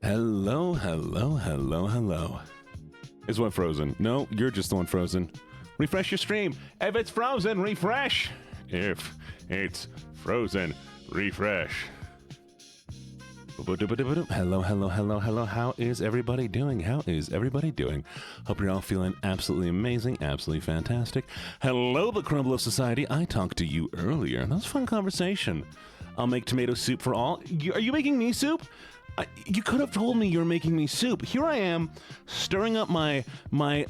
Hello, hello, hello, hello. Is one frozen? No, you're just the one frozen. Refresh your stream. If it's frozen, refresh. If it's frozen, refresh. Hello, hello, hello, hello. How is everybody doing? How is everybody doing? Hope you're all feeling absolutely amazing, absolutely fantastic. Hello, the Crumble of Society. I talked to you earlier. That was a fun conversation. I'll make tomato soup for all. Are you making me soup? You could have told me you're making me soup. Here I am, stirring up my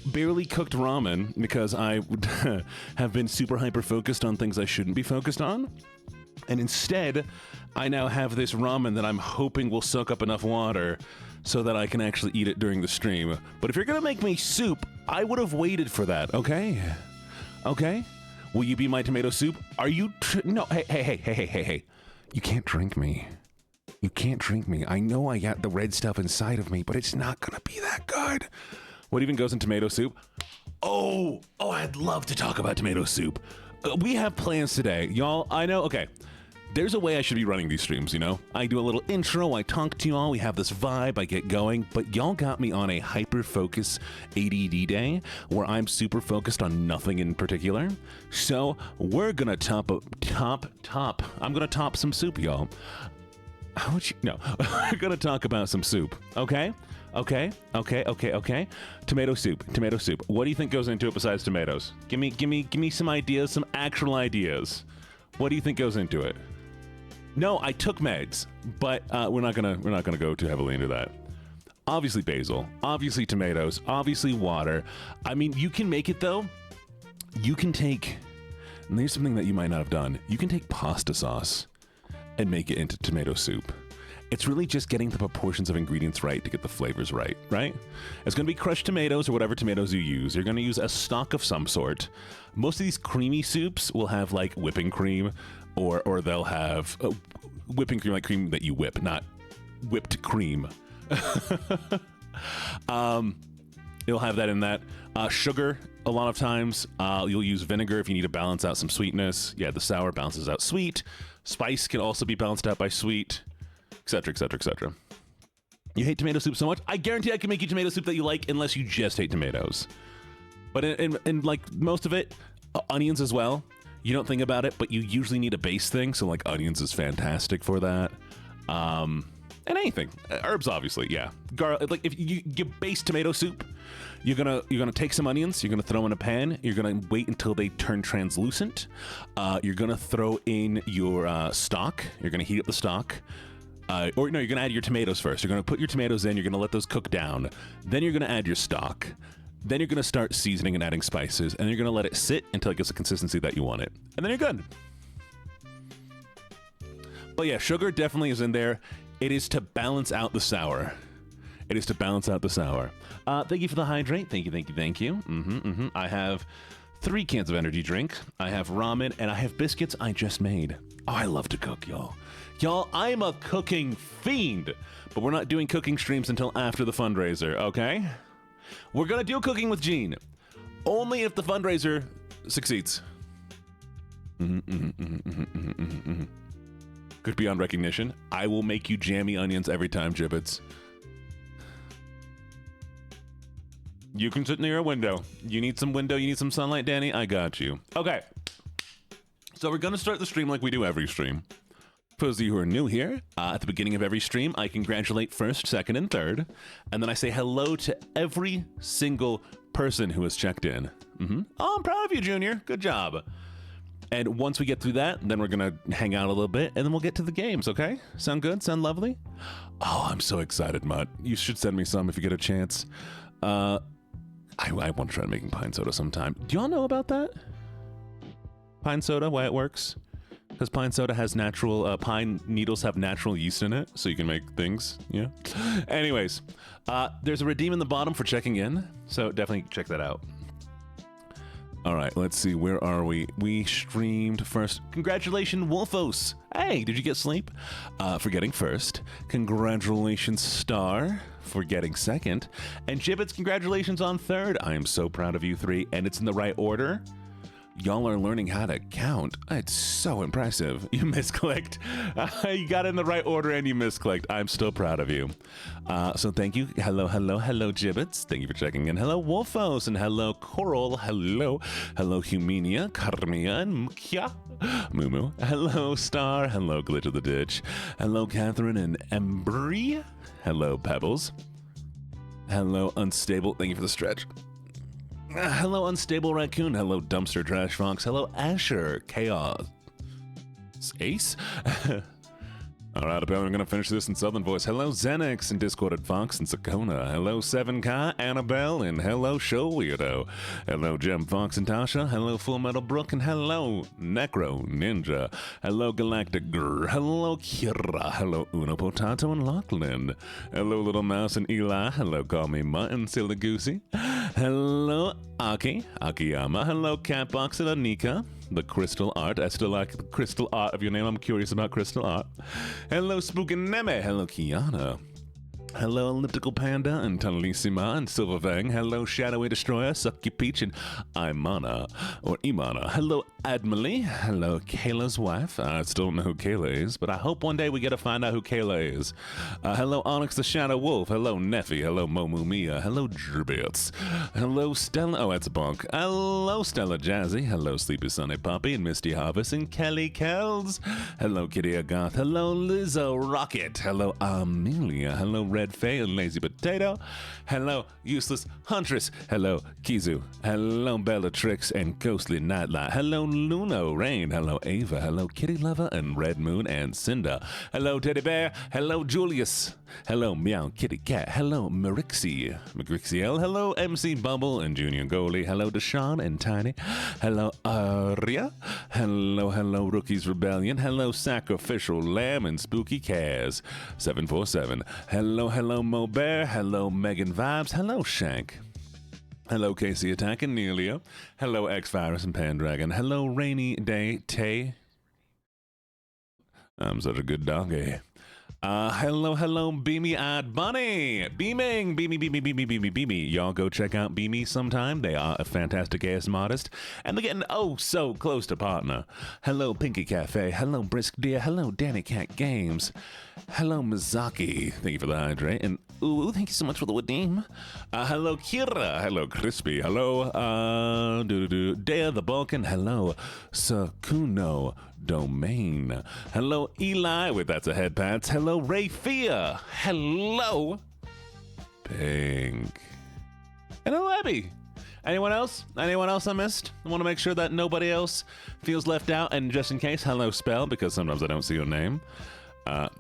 barely cooked ramen because I have been super hyper-focused on things I shouldn't be focused on. And instead, I now have this ramen that I'm hoping will soak up enough water so that I can actually eat it during the stream. But if you're going to make me soup, I would have waited for that, okay? Okay? Will you be my tomato soup? Are you... No, hey. You can't drink me. You can't drink me. I know I got the red stuff inside of me, but it's not going to be that good. What even goes in tomato soup? Oh, I'd love to talk about tomato soup. We have plans today. Y'all, I know, okay. There's a way I should be running these streams, you know? I do a little intro, I talk to y'all, we have this vibe, I get going, but y'all got me on a hyper-focus ADD day where I'm super focused on nothing in particular. So we're gonna I'm gonna top some soup, y'all. How would you? No, we're gonna talk about some soup. Okay. Tomato soup. What do you think goes into it besides tomatoes? Give me some ideas, some actual ideas. What do you think goes into it? No, I took meds, but we're not gonna go too heavily into that. Obviously basil, obviously tomatoes, obviously water. I mean, you can make it though. You can take, and there's something that you might not have done. You can take pasta sauce and make it into tomato soup. It's really just getting the proportions of ingredients right to get the flavors right? It's gonna be crushed tomatoes or whatever tomatoes you use. You're gonna use a stock of some sort. Most of these creamy soups will have like whipping cream or they'll have whipping cream, like cream that you whip, not whipped cream. It'll have that in that. Sugar, a lot of times. You'll use vinegar if you need to balance out some sweetness. Yeah, the sour balances out sweet. Spice can also be balanced out by sweet, etc., etc., etc. You hate tomato soup so much? I guarantee I can make you tomato soup that you like unless you just hate tomatoes. But in like most of it, onions as well. You don't think about it, but you usually need a base thing, so like onions is fantastic for that. And anything. Herbs, obviously, yeah. Like if you base tomato soup, you're gonna take some onions, you're gonna throw in a pan, you're gonna wait until they turn translucent. You're gonna throw in your stock, you're gonna heat up the stock. Or no, you're gonna add your tomatoes first. You're gonna put your tomatoes in, you're gonna let those cook down. Then you're gonna add your stock. Then you're gonna start seasoning and adding spices, and you're gonna let it sit until it gets the consistency that you want it. And then you're good. But yeah, sugar definitely is in there. It is to balance out the sour. It is to balance out the sour. Thank you for the hydrate. Thank you. I have 3 cans of energy drink. I have ramen, and I have biscuits I just made. Oh, I love to cook, y'all. Y'all, I'm a cooking fiend. But we're not doing cooking streams until after the fundraiser, okay? We're gonna do cooking with Gene. Only if the fundraiser succeeds. Good beyond recognition. I will make you jammy onions every time, Gibbets. You can sit near a window. You need some window, you need some sunlight, Danny? I got you. Okay. So we're gonna start the stream like we do every stream. For those of you who are new here, at the beginning of every stream, I congratulate first, second, and third, and then I say hello to every single person who has checked in. Oh, I'm proud of you, Junior. Good job. And once we get through that, then we're gonna hang out a little bit, and then we'll get to the games, okay? Sound good? Sound lovely? Oh, I'm so excited, Mutt. You should send me some if you get a chance. I want to try making pine soda sometime. Do y'all know about that? Pine soda, why it works? Because pine soda has natural, pine needles have natural yeast in it, so you can make things, yeah. Anyways, there's a redeem in the bottom for checking in, so definitely check that out. All right, let's see, where are we? We streamed first. Congratulations, Wolfos. Hey, did you get sleep? For getting first. Congratulations, Star, for getting second. And Gibbets, congratulations on third. I am so proud of you 3, and it's in the right order. Y'all are learning how to count. It's so impressive. You misclicked. You got it in the right order and you misclicked. I'm still proud of you. So thank you. Hello, Gibbets. Thank you for checking in. Hello, Wolfos, and hello, Coral. Hello, Humenia, Carmia, and Mkia. Mumu. Hello, Star. Hello, Glitch of the Ditch. Hello, Catherine and Embry. Hello, Pebbles. Hello, Unstable. Thank you for the stretch. Hello, Unstable Raccoon. Hello, Dumpster Trash Fox. Hello, Asher. Chaos. Ace? All right, apparently I'm going to finish this in Southern Voice. Hello, Xenix and Discorded Fox and Sakona. Hello, 7K, Annabelle, and hello, Show Weirdo. Hello, Gem Fox and Tasha. Hello, Full Metal Brook, and hello, Necro Ninja. Hello, Galactic Grr. Hello, Kira. Hello, Uno Potato and Lachlan. Hello, Little Mouse and Eli. Hello, Call Me Mutton, Silly Goosey. Hello, Akiyama. Hello, Catbox and Anika. The crystal art. I still like the crystal art of your name. I'm curious about crystal art. Hello, Spookineme. Hello, Kiana. Hello, Elliptical Panda and Tunalissima and Silverfang. Hello, Shadowy Destroyer, Sucky Peach, and Imana, or Imana. Hello, Admily. Hello, Kayla's wife. I still don't know who Kayla is, but I hope one day we get to find out who Kayla is. Hello, Onyx the Shadow Wolf. Hello, Neffy. Hello, Momu Mia. Hello, Drbits. Hello, Stella. Oh, that's a bunk. Hello, Stella Jazzy. Hello, Sleepy Sunny Puppy and Misty Harvest and Kelly Kells. Hello, Kitty Agath. Hello, Lizzo Rocket. Hello, Amelia. Hello, Red Faye and Lazy Potato. Hello, Useless Huntress. Hello, Kizu. Hello, Bellatrix and Ghostly Nightlight. Hello, Luno Rain. Hello, Ava. Hello, Kitty Lover and Red Moon and Cinda. Hello, Teddy Bear. Hello, Julius. Hello, Meow Kitty Cat. Hello, McGrixiel. Hello, MC Bubble and Junior Goalie. Hello, Deshaun and Tiny. Hello, Aria. Hello, Rookies Rebellion. Hello, Sacrificial Lamb and Spooky Kaz. 747. Hello, Mo Bear. Hello, Megan Vibes. Hello, Shank. Hello, Casey Attack and Nelia. Hello, X-Virus and Pandragon. Hello, Rainy Day Tay. I'm such a good doggy. Hello, Beamy-Eyed Bunny. Beamy. Y'all go check out Beamy sometime. They are a fantastic ASM artist, and they're getting so close to partner. Hello, Pinky Cafe. Hello, Brisk Deer. Hello, Danny Cat Games. Hello, Mizaki. Thank you for the hydrate. And ooh, thank you so much for the redeem. Hello, Kira. Hello, Crispy. Hello, Dea the Balkan. Hello, Sakuno Domain. Hello, Eli with That's a Head Pats. Hello, Rayfia. Hello, Pink. Hello, Abby. Anyone else? Anyone else I missed? I want to make sure that nobody else feels left out. And just in case, hello, Spell, because sometimes I don't see your name.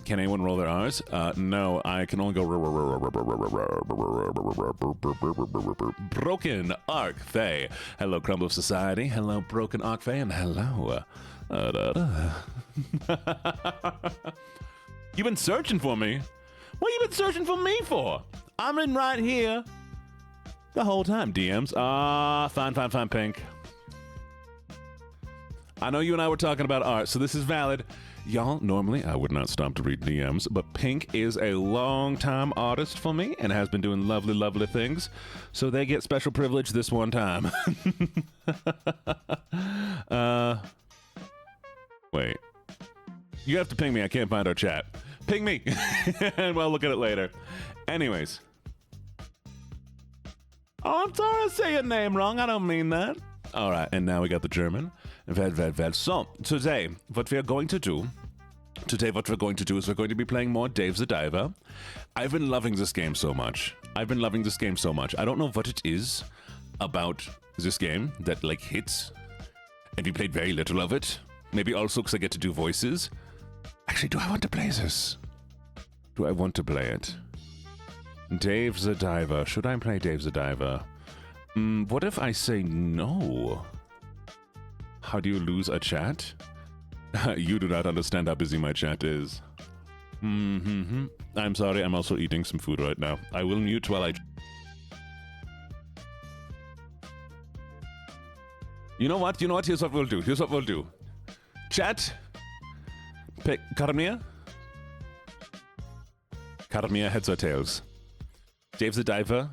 Can anyone roll their R's? No, I can only go Broken Arc Faye. Hello, Crumble of Society. Hello, Broken Arc Faye, and hello. You've been searching for me? What you been searching for me for? I'm in right here the whole time. DMs. Fine, Pink. I know you and I were talking about art, so this is valid. Y'all, normally I would not stop to read DMs, but Pink is a long-time artist for me and has been doing lovely things, so they get special privilege this one time. Wait. You have to ping me. I can't find our chat. Ping me, and we'll look at it later. Anyways. Oh, I'm sorry I say your name wrong. I don't mean that. All right, and now we got the German. Well. So, today, what we're going to do is we're going to be playing more Dave the Diver. I've been loving this game so much. I don't know what it is about this game that, like, hits. And we played very little of it. Maybe also because I get to do voices. Actually, do I want to play this? Do I want to play it? Dave the Diver. Should I play Dave the Diver? What if I say no? How do you lose a chat? You do not understand how busy my chat is. I'm sorry, I'm also eating some food right now. I will mute while I... You know what? Here's what we'll do. Chat. Pick Carmia. Carmia, heads or tails. Dave the Diver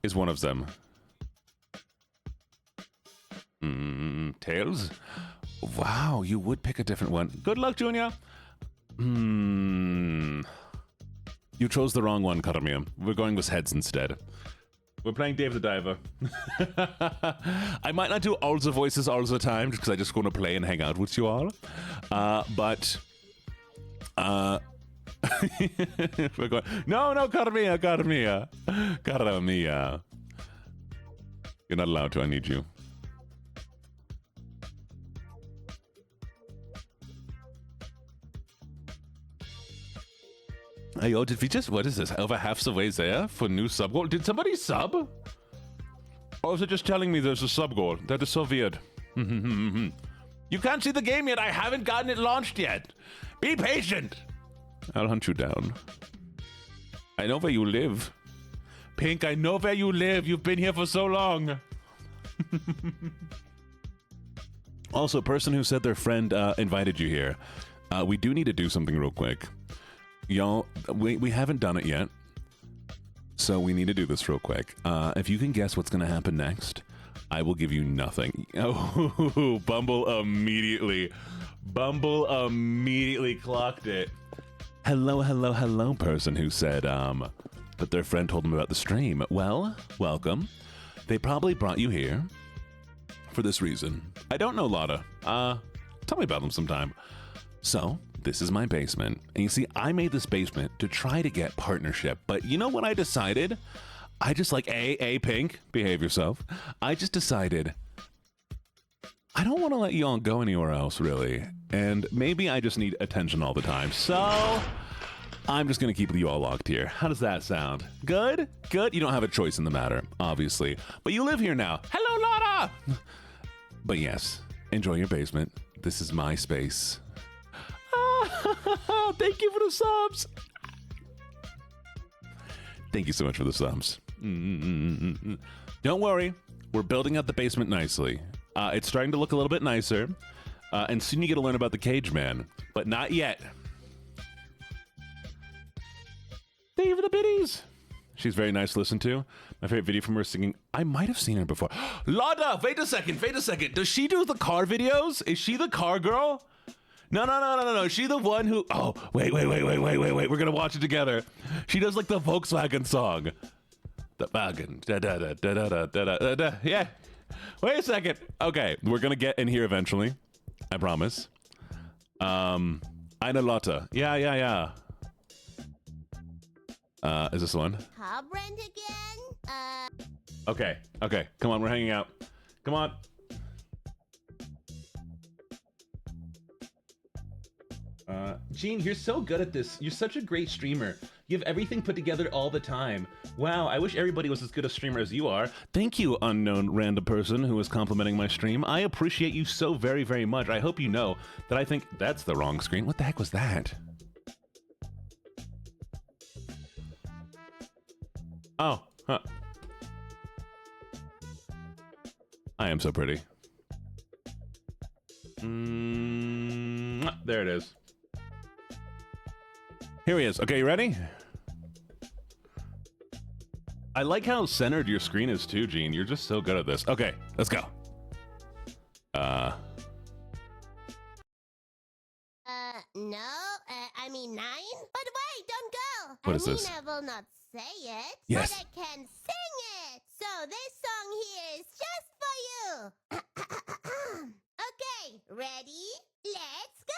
is one of them. Tails? Wow, you would pick a different one. Good luck, Junior. You chose the wrong one, Karamia. We're going with heads instead. We're playing Dave the Diver. I might not do all the voices all the time, just because I just want to play and hang out with you all. But we're going. No, Karamia. You're not allowed to. I need you. Hey, yo, did we just, what is this, over half the way there for new sub goal? Did somebody sub? Or is it just telling me there's a sub goal? That is so weird. You can't see the game yet. I haven't gotten it launched yet. Be patient. I'll hunt you down. I know where you live. Pink, I know where you live. You've been here for so long. Also, person who said their friend invited you here. We do need to do something real quick. Y'all, we haven't done it yet, so we need to do this real quick. If you can guess what's going to happen next, I will give you nothing. Oh, Bumble immediately clocked it. Hello, person who said that their friend told them about the stream. Well, welcome. They probably brought you here for this reason. I don't know Lotta. Tell me about them sometime. So, this is my basement. And you see, I made this basement to try to get partnership. But you know what I decided? I just like, Pink, behave yourself. I just decided, I don't want to let you all go anywhere else, really. And maybe I just need attention all the time. So, I'm just going to keep you all locked here. How does that sound? Good? Good? You don't have a choice in the matter, obviously. But you live here now. Hello, Lotta! But yes, enjoy your basement. This is my space. Thank you for the subs. Thank you so much for the subs. Don't worry, we're building up the basement nicely. It's starting to look a little bit nicer, and soon you get to learn about the Cage Man, but not yet. Thank you for the biddies. She's very nice to listen to. My favorite video from her singing. I might have seen her before. Lada, wait a second. Does she do the car videos? Is she the car girl? No. She the one who... Oh, wait. We're going to watch it together. She does like the Volkswagen song. The wagon. Da. Yeah. Wait a second. Okay, we're going to get in here eventually. I promise. Eine Lotte. Yeah. Is this the one? Car brand again? Okay. Come on, we're hanging out. Come on. Gene, you're so good at this. You're such a great streamer. You have everything put together all the time. Wow, I wish everybody was as good a streamer as you are. Thank you, unknown random person who is complimenting my stream. I appreciate you so very, very much. I hope you know that I think that's the wrong screen. What the heck was that? Oh, huh. I am so pretty. There it is. Here he is. Okay, you ready? I like how centered your screen is too, Gene. You're just so good at this. Okay, let's go. No, I mean 9? But wait, don't go! What is this? I will not say it, yes. But I can sing it! So this song here is just for you! Okay, ready? Let's go!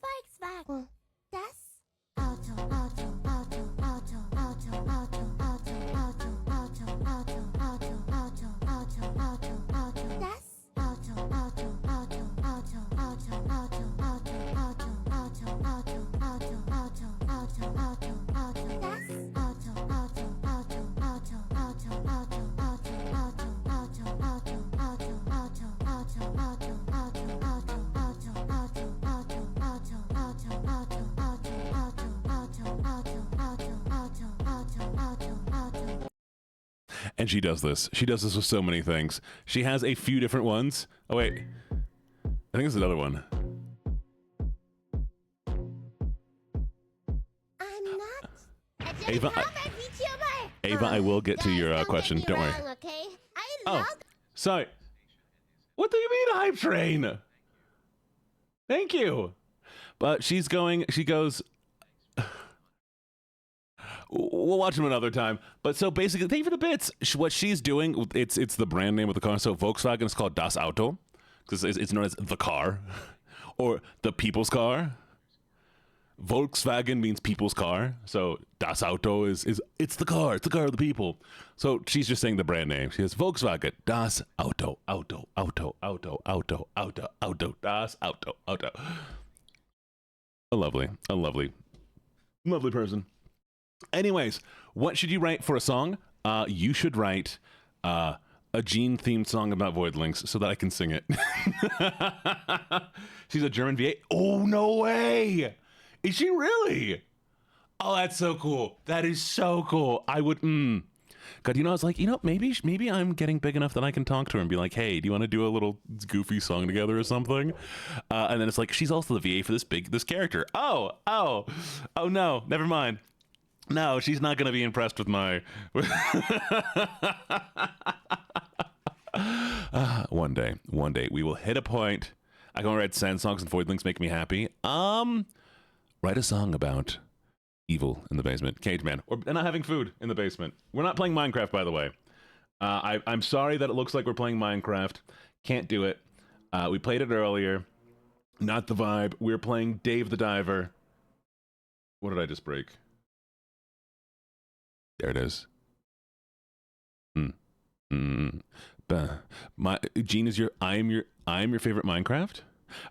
Volkswagen, das Auto, Auto, Auto, Auto, Auto, Auto, Auto, Auto, Auto, Auto, Auto, Auto, Auto, Auto, Auto, das Auto, Auto, Auto, Auto, Auto, Auto, Auto, Auto, Auto, Auto, Auto, Auto, Auto, Auto, Auto, das Auto, Auto, Auto, Auto, Auto, Auto, Auto, Auto, Auto, Auto, Auto, Auto, and she does this. She does this with so many things. She has a few different ones. Oh, wait. I think there's another one. I'm not. Ava, Ava, I will get to your question. Don't worry. Wrong, okay? I Oh, love sorry. What do you mean, hype train? Thank you. But she goes, we'll watch them another time. But so basically, thank you for the bits. What she's doing, it's the brand name of the car. So Volkswagen is called Das Auto, because it's known as the car, or the people's car. Volkswagen means people's car, so Das Auto is it's the car of the people. So she's just saying the brand name. She says Volkswagen Das Auto, Auto, Auto, Auto, Auto, Auto, Auto, Das Auto, Auto. A lovely person. Anyways, what should you write for a song? You should write a Gene themed song about voidlings so that I can sing it. She's a German VA. Oh, no way. Is she really? Oh, that's so cool. That is so cool. I would, God, I was like, maybe I'm getting big enough that I can talk to her and be like, hey, do you want to do a little goofy song together or something? And then it's like, she's also the VA for this character. Oh, no, never mind. No, she's not going to be impressed with my... One day, we will hit a point. I can write sad songs and voidlings make me happy. Write a song about evil in the basement, caveman, and not having food in the basement. We're not playing Minecraft, by the way. I'm sorry that it looks like we're playing Minecraft. Can't do it. We played it earlier. Not the vibe. We're playing Dave the Diver. What did I just break? There it is. Gene is I am your favorite Minecraft.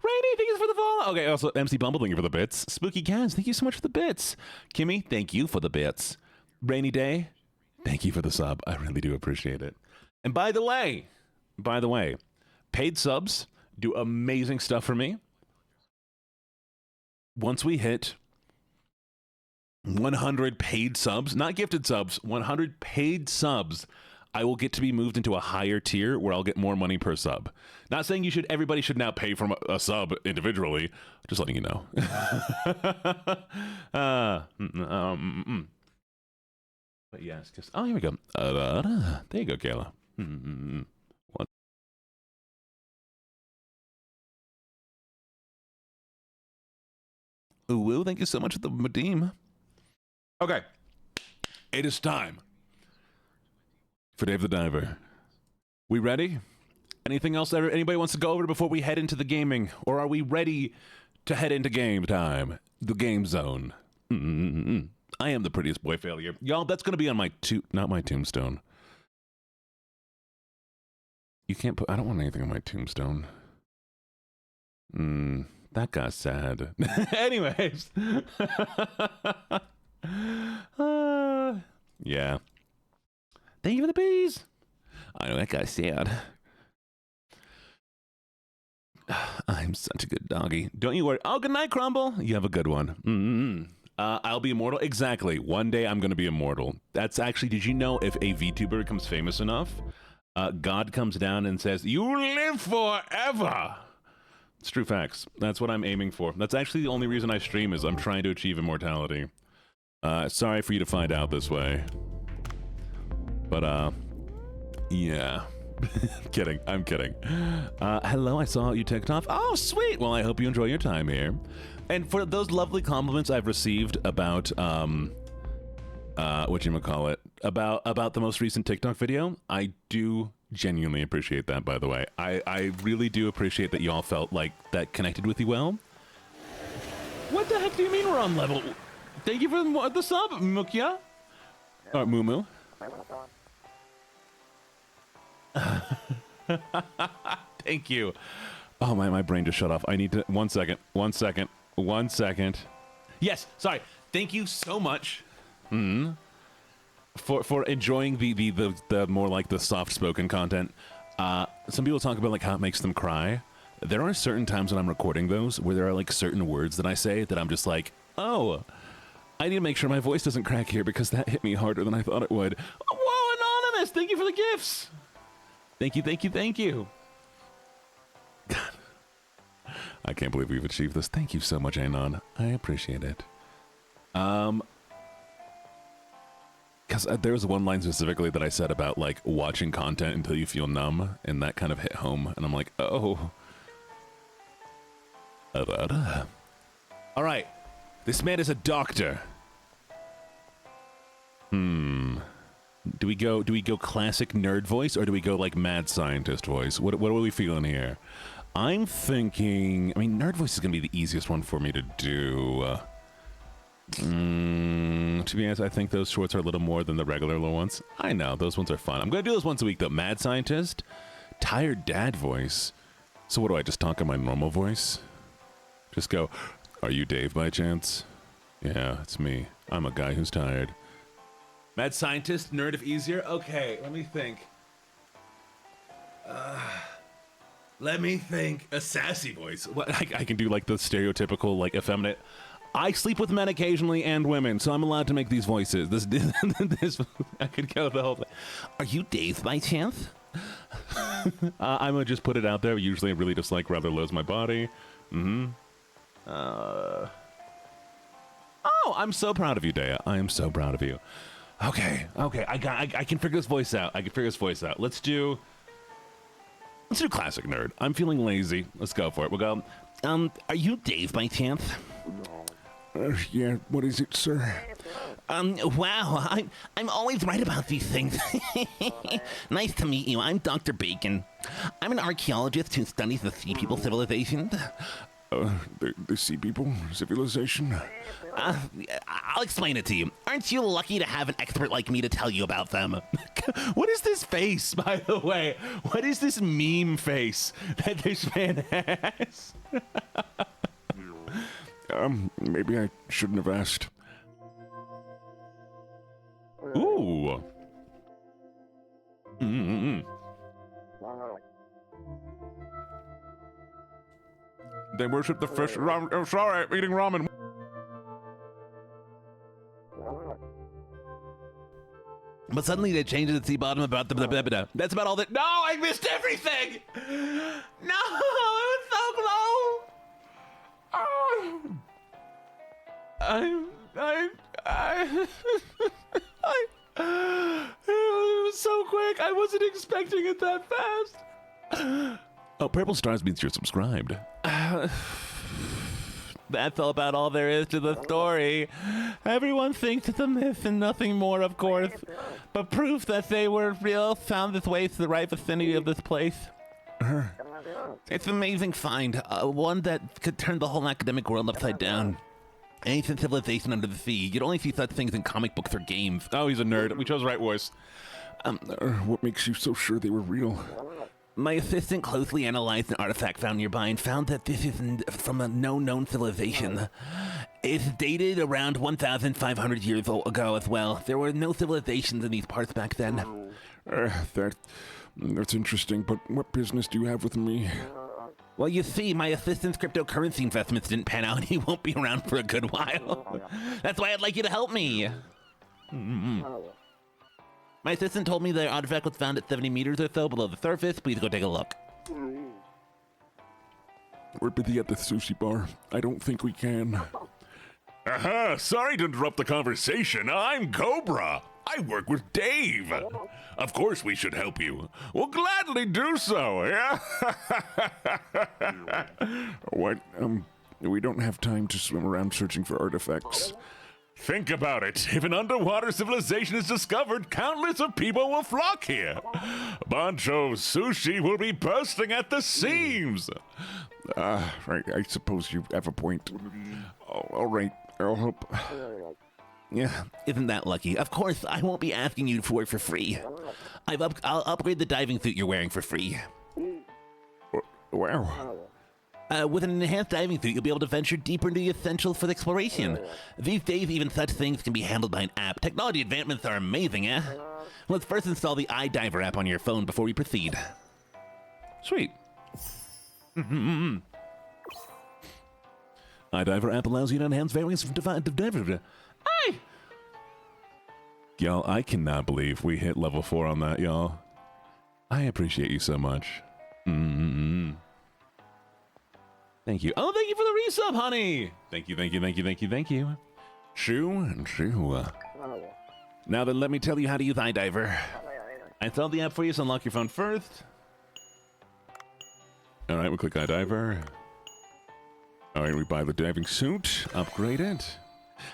Rainy, thank you for the follow. Okay, also MC Bumble, thank you for the bits. Spooky Cats, thank you so much for the bits. Kimmy, thank you for the bits. Rainy Day, thank you for the sub. I really do appreciate it. And by the way, paid subs do amazing stuff for me. Once we hit 100 paid subs, not gifted subs, 100 paid subs, I will get to be moved into a higher tier where I'll get more money per sub. Not saying everybody should now pay for a sub individually, just letting you know. But yes, oh, here we go. There you go, Kayla. What? Ooh, thank you so much for the Madeem. Okay, it is time for Dave the Diver. We ready? Anything else anybody wants to go over before we head into the gaming? Or are we ready to head into game time? The game zone. I am the prettiest boy failure. Y'all, that's going to be on not my tombstone. You can't put... I don't want anything on my tombstone. That got sad. Anyways. Yeah. Thank you for the bees. I know that guy's sad. I'm such a good doggy. Don't you worry. Oh, good night, Crumble. You have a good one. I'll be immortal. Exactly. One day I'm going to be immortal. That's actually, did you know if a VTuber becomes famous enough, God comes down and says, you live forever. It's true facts. That's what I'm aiming for. That's actually the only reason I stream is I'm trying to achieve immortality. Sorry for you to find out this way. But, yeah. I'm kidding. Hello, I saw you ticked off. Oh, sweet. Well, I hope you enjoy your time here. And for those lovely compliments I've received about, whatchamacallit, about the most recent TikTok video, I do genuinely appreciate that, by the way. I really do appreciate that y'all felt like that connected with you well. What the heck do you mean we're on level? Thank you for the sub, Mukia. Or Mumu. Thank you. Oh, my brain just shut off. I need to... One second. Yes, sorry. Thank you so much for enjoying the more like the soft-spoken content. Some people talk about like how it makes them cry. There are certain times when I'm recording those where there are like certain words that I say that I'm just like, oh, I need to make sure my voice doesn't crack here because that hit me harder than I thought it would. Oh, whoa, Anonymous! Thank you for the gifts! Thank you. God. I can't believe we've achieved this. Thank you so much, Anon. I appreciate it. God, because there was one line specifically that I said about like watching content until you feel numb, and that kind of hit home. And I'm like, oh. All right, this man is a doctor. Do we go classic nerd voice, or do we go like mad scientist voice? What are we feeling here? I'm thinking, I mean, nerd voice is gonna be the easiest one for me to do. To be honest, I think those shorts are a little more than the regular little ones. I know, those ones are fun. I'm gonna do those once a week though. Mad scientist, tired dad voice. So what do I just talk in my normal voice? Just go, are you Dave by chance? Yeah, it's me. I'm a guy who's tired. Mad scientist, nerd if easier? Okay, let me think. A sassy voice. What, I can do like the stereotypical, like effeminate. I sleep with men occasionally and women, so I'm allowed to make these voices. This I could go the whole thing. Are you Dave by chance? I'm gonna just put it out there. Usually I really just like rather lows my body. Oh, I'm so proud of you, Dea. I am so proud of you. Okay, I can figure this voice out. Let's do classic nerd. I'm feeling lazy. Let's go for it. We'll go, are you Dave by chance? Yeah, what is it, sir? Wow, I'm always right about these things. Nice to meet you. I'm Dr. Bacon. I'm an archaeologist who studies the Sea People civilization. The Sea People civilization? I'll explain it to you. Aren't you lucky to have an expert like me to tell you about them? What is this face, by the way? What is this meme face that this man has? Maybe I shouldn't have asked. Ooh. They worship the fish. I'm sorry, I'm eating ramen. But suddenly they changed it to the bottom about the That's about all that. No, I missed everything. No, it was so close. Oh. It was so quick. I wasn't expecting it that fast. Oh, purple stars means you're subscribed. That's all about all there is to the story. Everyone thinks it's a myth and nothing more, of course. But proof that they were real found its way to the right vicinity of this place. It's an amazing find. One that could turn the whole academic world upside down. Ancient civilization under the sea. You'd only see such things in comic books or games. Oh, he's a nerd. We chose the right voice. What makes you so sure they were real? My assistant closely analyzed an artifact found nearby and found that this is from a known civilization. It's dated around 1,500 years ago as well. There were no civilizations in these parts back then. That's interesting, but what business do you have with me? Well, you see, my assistant's cryptocurrency investments didn't pan out and he won't be around for a good while. That's why I'd like you to help me. My assistant told me the artifact was found at 70 meters or so below the surface. Please go take a look. We're busy at the sushi bar. I don't think we can. Aha, sorry to interrupt the conversation. I'm Cobra. I work with Dave. Of course we should help you. We'll gladly do so, yeah? What? We don't have time to swim around searching for artifacts. Think about it. If an underwater civilization is discovered, countless of people will flock here. Bancho's sushi will be bursting at the seams. Right, I suppose you have a point. All right, I'll help. Yeah, isn't that lucky? Of course, I won't be asking you for it for free. I'll upgrade the diving suit you're wearing for free. Wow. With an enhanced diving suit, you'll be able to venture deeper into the essentials for the exploration. These days, even such things can be handled by an app. Technology advancements are amazing, eh? Let's first install the iDiver app on your phone before we proceed. Sweet. iDiver app allows you to enhance various diver. Hey! Y'all, I cannot believe we hit level 4 on that, y'all. I appreciate you so much. Thank you. Oh, thank you for the resub, honey. Thank you. Shoo and shoo. Now then, let me tell you how to use iDiver. I installed the app for you, so unlock your phone first. All right, we'll click iDiver. All right, we buy the diving suit, upgrade it.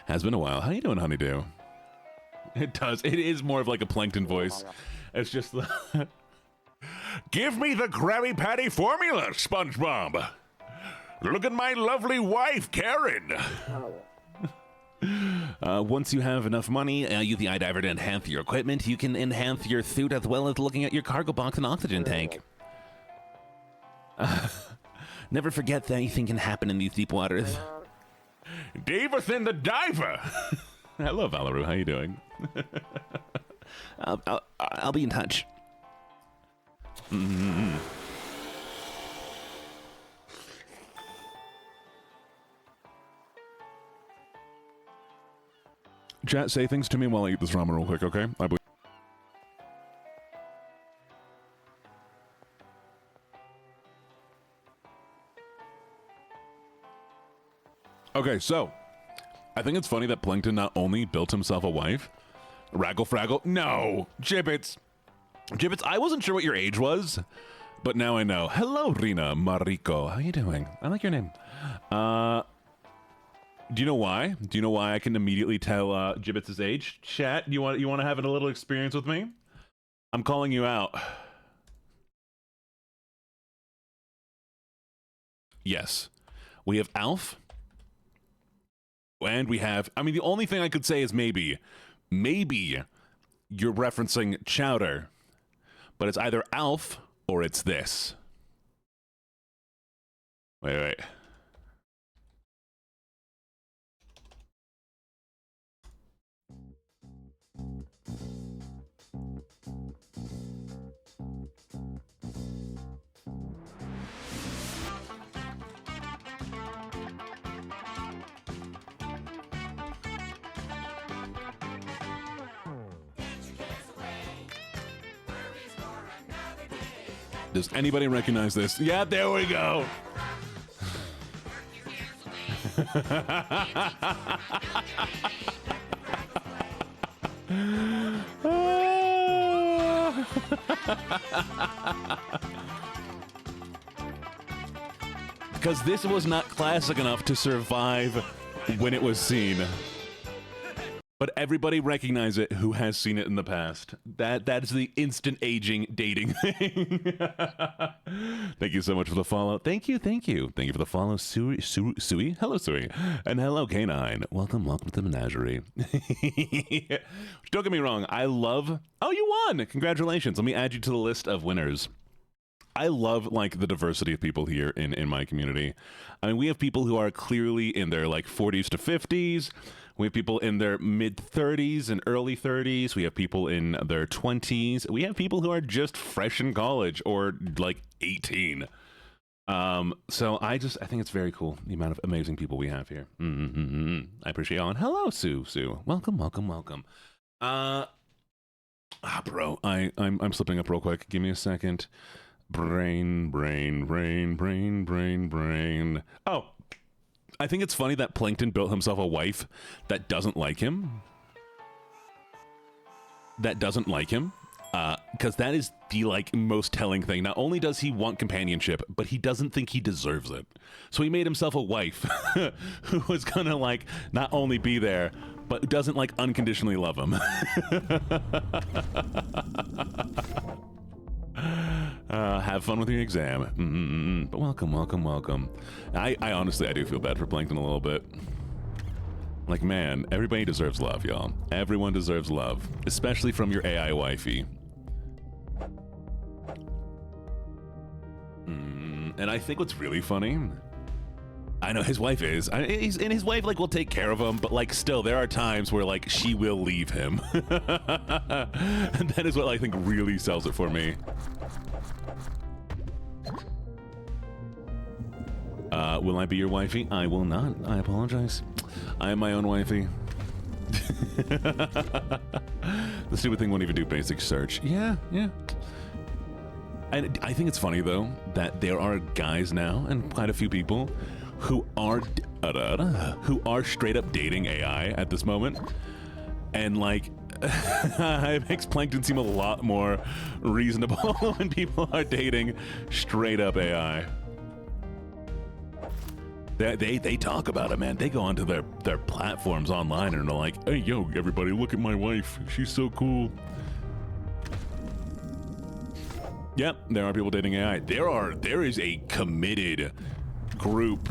Has been a while. How you doing, Honeydew? It does. It is more of like a plankton voice. It's just the... Give me the Krabby Patty formula, SpongeBob. Look at my lovely wife, Karen. Once you have enough money, use the iDiver to enhance your equipment. You can enhance your suit as well as looking at your cargo box and oxygen tank. Never forget that anything can happen in these deep waters. Davison the Diver! Hello, Valeru. How you doing? I'll be in touch. Mm-hmm. Chat, say things to me while I eat this ramen real quick, okay? I believe. Okay, so I think it's funny that Plankton not only built himself a wife, Raggle Fraggle. No, Gibbets. Gibbets, I wasn't sure what your age was, but now I know. Hello, Rina Mariko. How you doing? I like your name. Do you know why? Do you know why I can immediately tell Gibbets' age? Chat, you want to have a little experience with me? I'm calling you out. Yes. We have Alf. And we have, I mean, the only thing I could say is maybe you're referencing Chowder, but it's either Alf or it's this. Wait. Does anybody recognize this? Yeah, there we go. Because this was not classic enough to survive when it was seen. But everybody recognize it who has seen it in the past. That's the instant aging dating thing. Thank you so much for the follow. Thank you. Thank you for the follow, Sui. Hello, Sui. And hello, K9. Welcome to the menagerie. Don't get me wrong. I love... Oh, you won! Congratulations. Let me add you to the list of winners. I love, like, the diversity of people here in my community. I mean, we have people who are clearly in their, like, 40s to 50s. We have people in their mid-30s and early 30s. We have people in their 20s. We have people who are just fresh in college or, like, 18. So I think it's very cool, the amount of amazing people we have here. I appreciate y'all. And hello, Sue. Welcome. Bro, I'm slipping up real quick. Give me a second. Brain. Oh, I think it's funny that Plankton built himself a wife that doesn't like him. Because that is the, like, most telling thing. Not only does he want companionship, but he doesn't think he deserves it. So he made himself a wife who was gonna, like, not only be there, but doesn't, like, unconditionally love him. Have fun with your exam. But welcome. I honestly, I do feel bad for Plankton a little bit. Like, man, everybody deserves love, y'all. Everyone deserves love, especially from your AI wifey. And I think what's really funny, I know his wife is, and his wife, like, will take care of him, but, like, still, there are times where, like, she will leave him. And that is what I think really sells it for me. Will I be your wifey? I will not. I apologize. I am my own wifey. The stupid thing won't even do basic search. Yeah. And I think it's funny, though, that there are guys now, and quite a few people, who are straight up dating AI at this moment. And, like, It makes Plankton seem a lot more reasonable when people are dating straight up AI. They talk about it, man. They go onto their platforms online and they're like, hey, yo, everybody, look at my wife. She's so cool. Yep, there are people dating AI. There is a committed group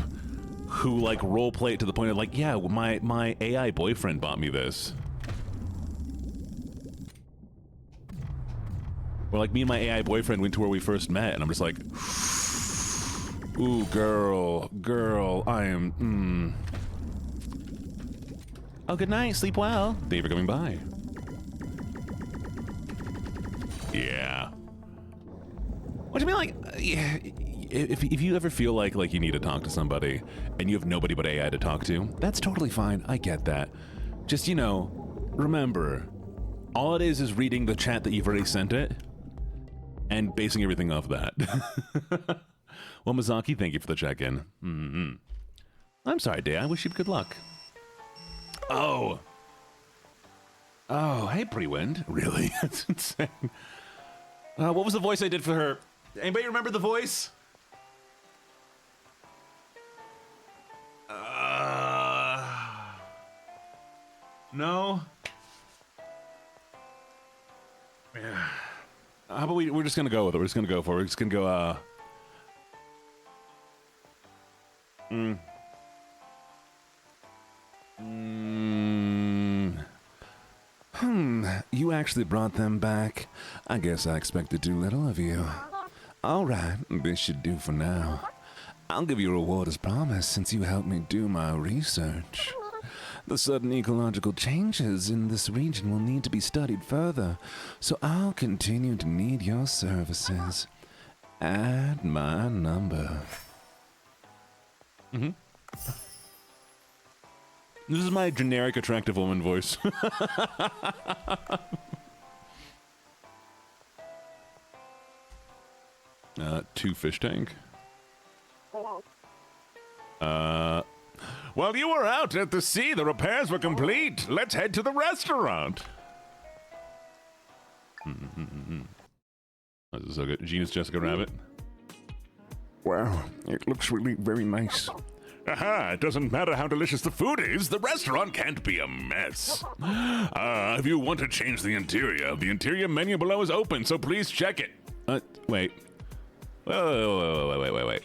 who like role play it to the point of like, yeah, my AI boyfriend bought me this. Or like me and my AI boyfriend went to where we first met, and I'm just like, ooh, girl, I am, Oh, good night, sleep well. Thank you for coming by. Yeah. What do you mean, like, yeah, if you ever feel like you need to talk to somebody, and you have nobody but AI to talk to, that's totally fine, I get that. Just, you know, remember, all it is reading the chat that you've already sent it, and basing everything off that. Well, Mizaki, thank you for the check-in. I'm sorry, Day. I wish you good luck. Oh, hey, Pretty Wind. Really? That's insane. What was the voice I did for her? Anybody remember the voice? No? Yeah. How about we're just gonna go with it. We're just gonna go for it. We're just gonna go, You actually brought them back. I guess I expected too little of you. Alright, this should do for now. I'll give you a reward as promised since you helped me do my research. The sudden ecological changes in this region will need to be studied further, so I'll continue to need your services. Add my number. This is my generic attractive woman voice. Two fish tank. While you were out at the sea, the repairs were complete. Let's head to the restaurant. This is so good. Gina's Jessica Rabbit. Wow, it looks really very nice. Aha, it doesn't matter how delicious the food is, the restaurant can't be a mess. If you want to change the interior menu below is open, so please check it. Wait. Wait.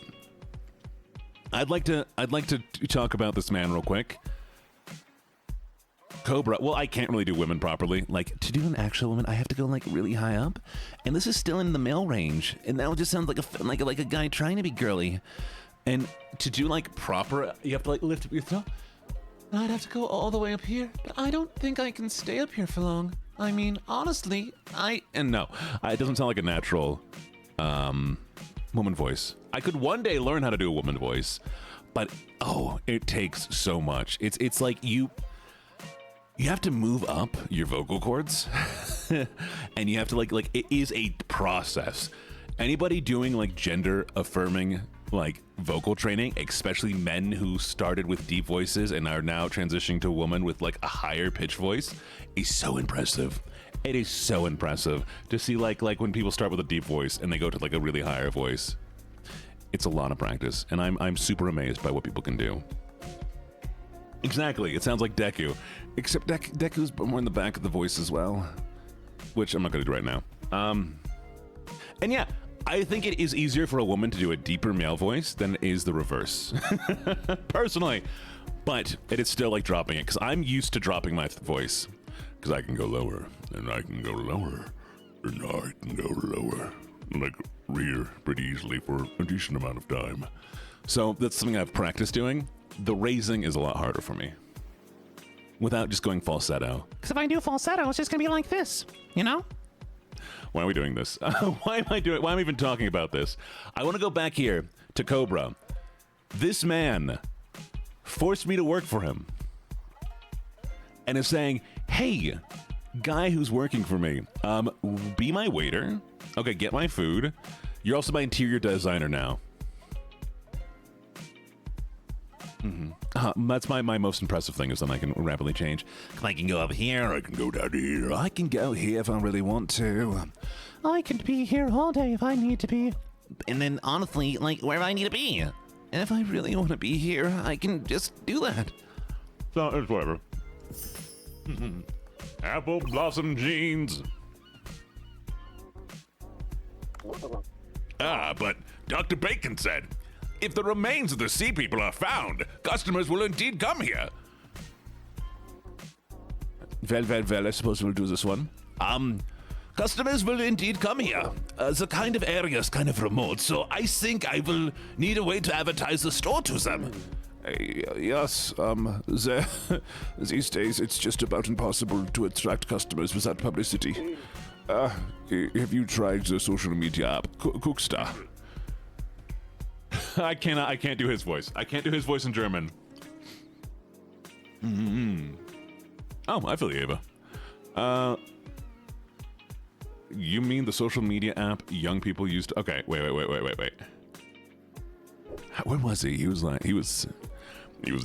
I'd like to talk about this man real quick. Cobra. Well, I can't really do women properly. Like, to do an actual woman, I have to go like really high up, and this is still in the male range, and that would just sound like a guy trying to be girly. And to do like proper, you have to like lift up your throat. I'd have to go all the way up here, but I don't think I can stay up here for long. I mean, honestly, no, it doesn't sound like a natural woman voice. I could one day learn how to do a woman voice, but it takes so much. It's like you have to move up your vocal cords, and you have to like it is a process. Anybody doing like gender affirming like vocal training, especially men who started with deep voices and are now transitioning to a woman with like a higher pitch voice, is so impressive. It is so impressive to see like when people start with a deep voice and they go to like a really higher voice. It's a lot of practice, and I'm super amazed by what people can do. Exactly, it sounds like Deku, except Deku's more in the back of the voice as well, which I'm not going to do right now. And yeah, I think it is easier for a woman to do a deeper male voice than it is the reverse, personally. But it is still like dropping it, because I'm used to dropping my voice, because I can go lower, and I can go lower, and I can go lower, like rear pretty easily for a decent amount of time. So that's something I've practiced doing. The raising is a lot harder for me, without just going falsetto. Because if I do falsetto, it's just going to be like this, you know? Why are we doing this? Why am I even talking about this? I want to go back here to Cobra. This man forced me to work for him, and is saying, hey, guy who's working for me, be my waiter. Okay, get my food. You're also my interior designer now. That's my most impressive thing is that I can rapidly change. I can go up here, I can go down here, I can go here if I really want to. I can be here all day if I need to be. And then honestly, like, wherever I need to be. And if I really want to be here, I can just do that. So, it's whatever. Apple blossom jeans. But Dr. Bacon said, if the remains of the sea people are found, customers will indeed come here. Well, I suppose we'll do this one. Customers will indeed come here. The kind of area is kind of remote, so I think I will need a way to advertise the store to them. Yes, these days it's just about impossible to attract customers without publicity. Have you tried the social media app, Cooksta? I can't do his voice. I can't do his voice in German. Oh, I feel you, Ava. You mean the social media app young people used to... Okay, wait. Where was he? He was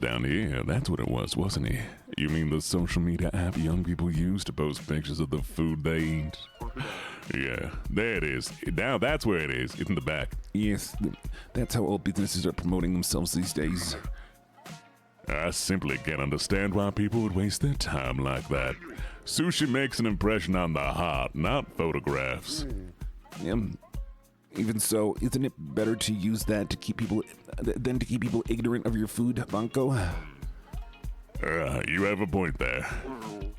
down here. That's what it was, wasn't he? You mean the social media app young people use to post pictures of the food they eat? Yeah, there it is. Now that's where it is. It's in the back. Yes, that's how all businesses are promoting themselves these days. I simply can't understand why people would waste their time like that. Sushi makes an impression on the heart, not photographs. Even so, isn't it better to use that to keep people than to keep people ignorant of your food, Banco? You have a point there.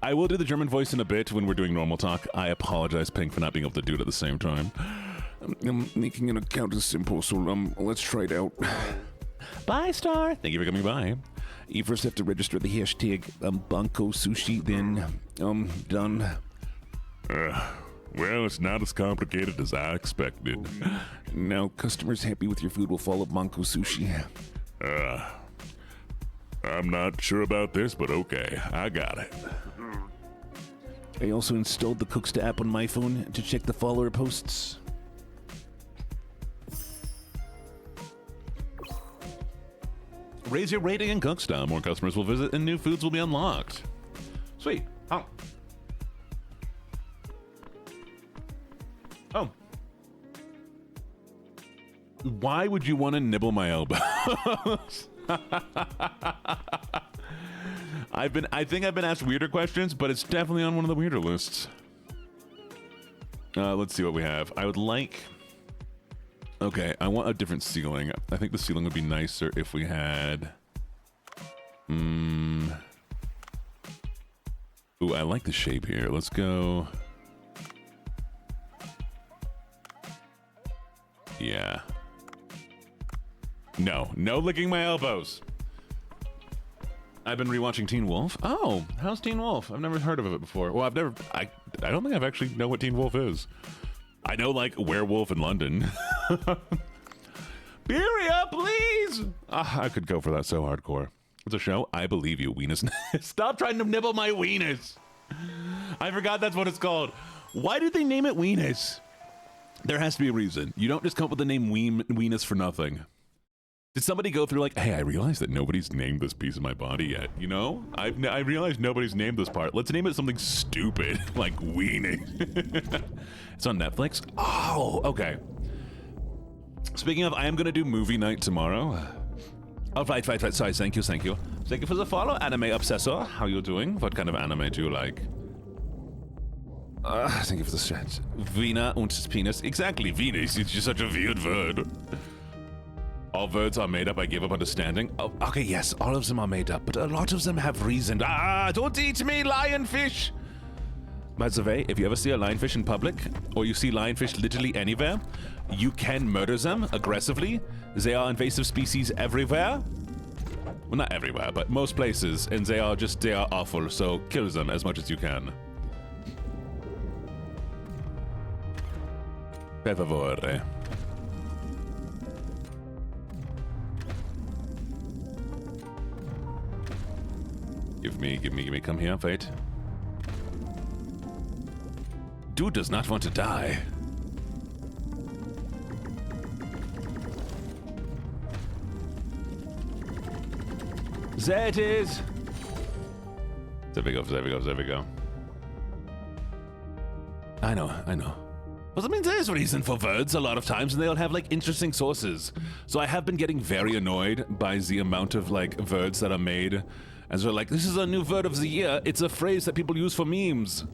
I will do the German voice in a bit when we're doing normal talk. I apologize, Pink, for not being able to do it at the same time. Making an account is simple, so let's try it out. Bye, Star. Thank you for coming by. You first have to register the hashtag Banco Sushi, then done. Well, it's not as complicated as I expected. Now, customers happy with your food will follow Banco Sushi. I'm not sure about this, but okay, I got it. I also installed the Cooksta app on my phone to check the follower posts. Raise your rating in Cooksta. More customers will visit and new foods will be unlocked. Sweet. Oh. Why would you want to nibble my elbows? I think I've been asked weirder questions, but it's definitely on one of the weirder lists. Let's see what we have. I would like... Okay, I want a different ceiling. I think the ceiling would be nicer if we had... Ooh, I like the shape here. Let's go... Yeah. No licking my elbows. I've been rewatching Teen Wolf. Oh, how's Teen Wolf? I've never heard of it before. Well, I don't think I've actually know what Teen Wolf is. I know, like, Werewolf in London. Beeria, please! I could go for that so hardcore. It's a show? I believe you, Weenus. Stop trying to nibble my Weenus. I forgot that's what it's called. Why did they name it Weenus? There has to be a reason. You don't just come up with the name Weenus for nothing. Did somebody go through like, hey, I realized that nobody's named this piece of my body yet, you know? I realized nobody's named this part. Let's name it something stupid, like weenie. It's on Netflix? Oh, okay. Speaking of, I am going to do movie night tomorrow. Oh, right. Sorry, thank you. Thank you for the follow, Anime Obsessor. How you doing? What kind of anime do you like? Thank you for the chat. Wiener und Penis. Exactly, Venus. It's just such a weird word. All words are made up, I give up understanding. Oh, okay, yes, all of them are made up, but a lot of them have reason. Don't eat me, lionfish! By the way, if you ever see a lionfish in public, or you see lionfish literally anywhere, you can murder them aggressively. They are invasive species everywhere. Well, not everywhere, but most places, and they are awful, so kill them as much as you can. Per favore. Give me, come here, wait. Dude does not want to die. There it is. There we go, there we go, there we go. I know. Well, I mean, there's reason for words a lot of times, and they'll have, like, interesting sources. So I have been getting very annoyed by the amount of, like, words that are made. As they're like, this is a new word of the year. It's a phrase that people use for memes.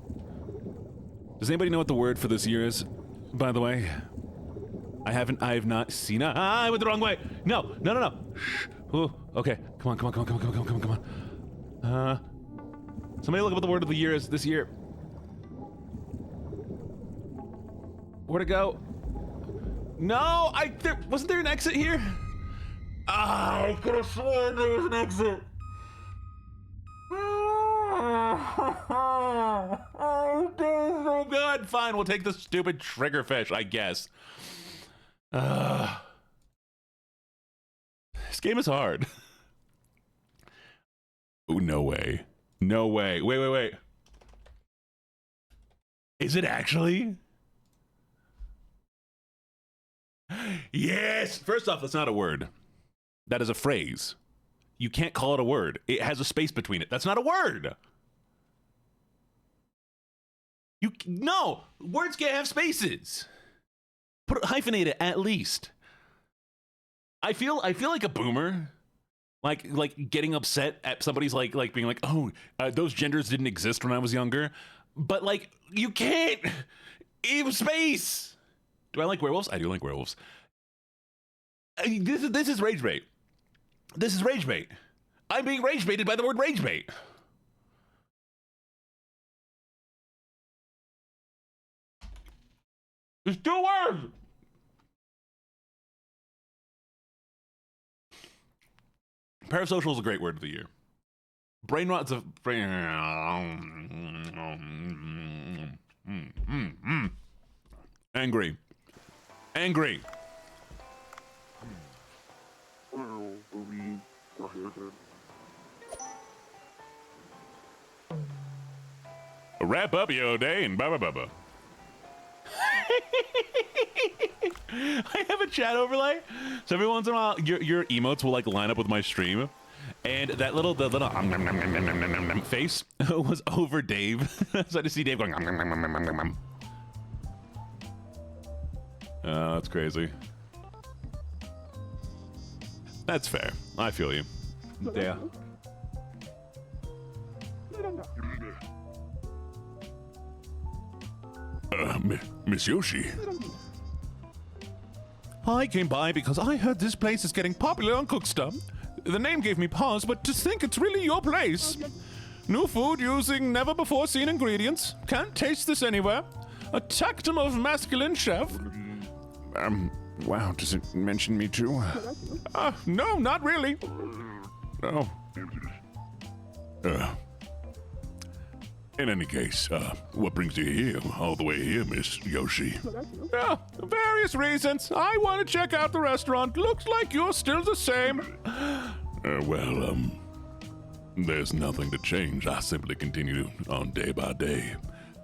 Does anybody know what the word for this year is, by the way? I have not seen it. I went the wrong way. No. Shh. Ooh, okay. Come on. Somebody look up what the word of the year is this year. Where'd it go? No, wasn't there an exit here? I could have sworn there was an exit. Oh, this is so good. Fine, we'll take the stupid triggerfish, I guess. This game is hard. Oh, no way. Wait. Is it actually? Yes! First off, that's not a word. That is a phrase. You can't call it a word. It has a space between it. That's not a word. No! Words can't have spaces. Hyphenate it, at least. I feel like a boomer. Like getting upset at somebody's like being like, oh, those genders didn't exist when I was younger. But, like, you can't. Even space. Do I like werewolves? I do like werewolves. This is rage bait. This is rage bait. I'm being rage baited by the word rage bait. There's 2 words. Parasocial is a great word of the year. Brain rot's a brain. Angry. Wrap up your day and blah. I have a chat overlay, so every once in a while your emotes will like line up with my stream, and the little face was over Dave. So I just see Dave going. That's crazy. That's fair. I feel you. Yeah. Miss Yoshi. I came by because I heard this place is getting popular on Cooksta. The name gave me pause, but to think it's really your place. New food using never-before-seen ingredients. Can't taste this anywhere. A tactum of masculine chef. Wow, does it mention me too? No, not really. Oh. In any case, what brings you here, all the way here, Miss Yoshi? Various reasons. I want to check out the restaurant. Looks like you're still the same. There's nothing to change. I simply continue on day by day,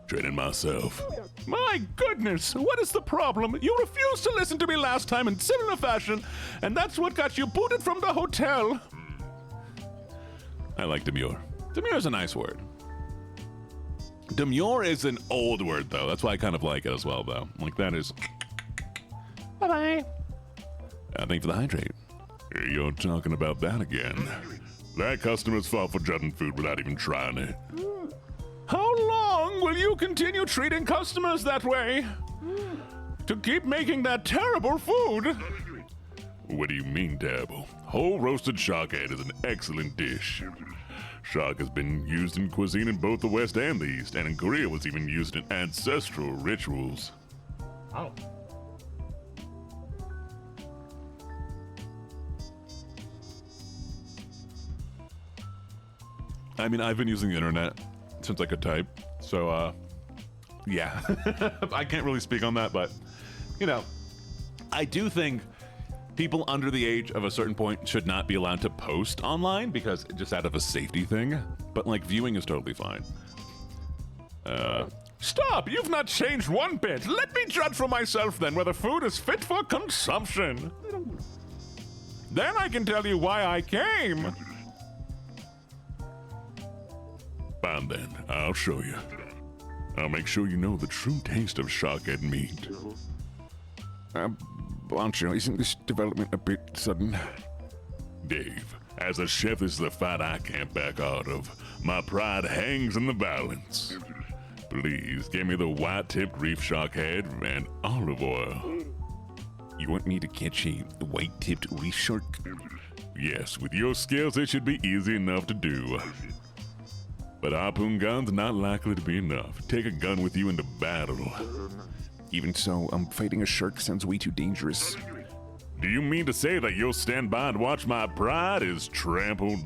training myself. My goodness, what is the problem? You refused to listen to me last time in similar fashion, and that's what got you booted from the hotel. I like demure. Demure's a nice word. Demure is an old word, though. That's why I kind of like it as well, though. Like, that is... Bye-bye. Thank you for the hydrate. You're talking about that again. That customer's fault for judging food without even trying it. How long will you continue treating customers that way? To keep making that terrible food? What do you mean, terrible? Whole roasted shark head is an excellent dish. Shark has been used in cuisine in both the West and the East, and in Korea was even used in ancestral rituals. Oh. I mean, I've been using the internet since I could type, so, yeah. I can't really speak on that, but, you know, I do think people under the age of a certain point should not be allowed to post online because just out of a safety thing, but like viewing is totally fine. Stop! You've not changed one bit. Let me judge for myself then whether food is fit for consumption. Then I can tell you why I came. Fine then, I'll show you. I'll make sure you know the true taste of sharkhead meat. Blancho, isn't this development a bit sudden? Dave, as a chef, this is a fight I can't back out of. My pride hangs in the balance. Please, give me the white-tipped reef shark head and olive oil. You want me to catch a white-tipped reef shark? Yes, with your skills, it should be easy enough to do. But harpoon guns not likely to be enough. Take a gun with you into battle. Even so, fighting a shark sounds way too dangerous. Do you mean to say that you'll stand by and watch my pride is trampled?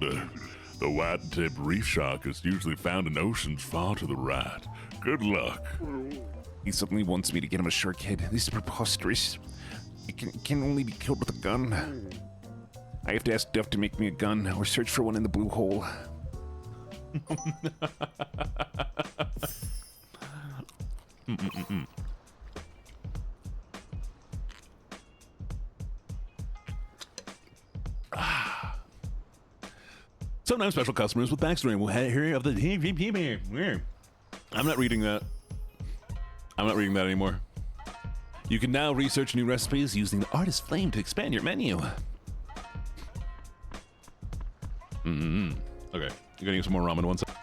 The white-tipped reef shark is usually found in oceans far to the right. Good luck. He suddenly wants me to get him a shark head. This is preposterous. It can only be killed with a gun. I have to ask Duff to make me a gun or search for one in the blue hole. Sometimes special customers with backstory will hear of the. I'm not reading that. I'm not reading that anymore. You can now research new recipes using the artist flame to expand your menu. Okay, you're gonna get some more ramen one second.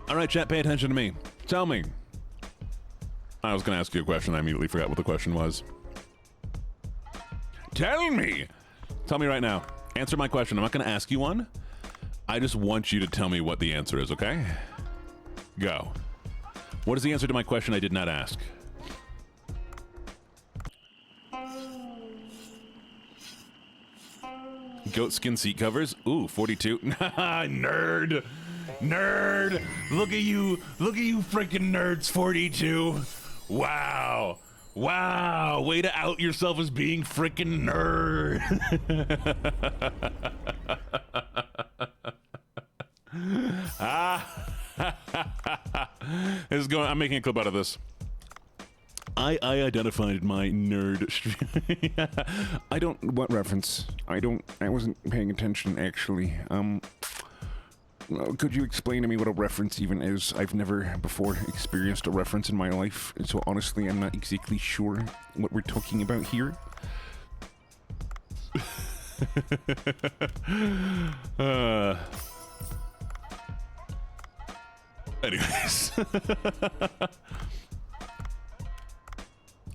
All right, chat, pay attention to me. Tell me. I was gonna ask you a question. I immediately forgot what the question was. Tell me. Tell me right now. Answer my question. I'm not gonna ask you one. I just want you to tell me what the answer is, okay? Go. What is the answer to my question I did not ask? Goat skin seat covers. Ooh, 42. Nerd. Nerd. Look at you freaking nerds, 42. Wow. Wow. Way to out yourself as being freaking nerd. This is going. I'm making a clip out of this. I identified my nerd. I don't. What reference? I wasn't paying attention actually. Could you explain to me what a reference even is? I've never before experienced a reference in my life, so honestly, I'm not exactly sure what we're talking about here. Anyways.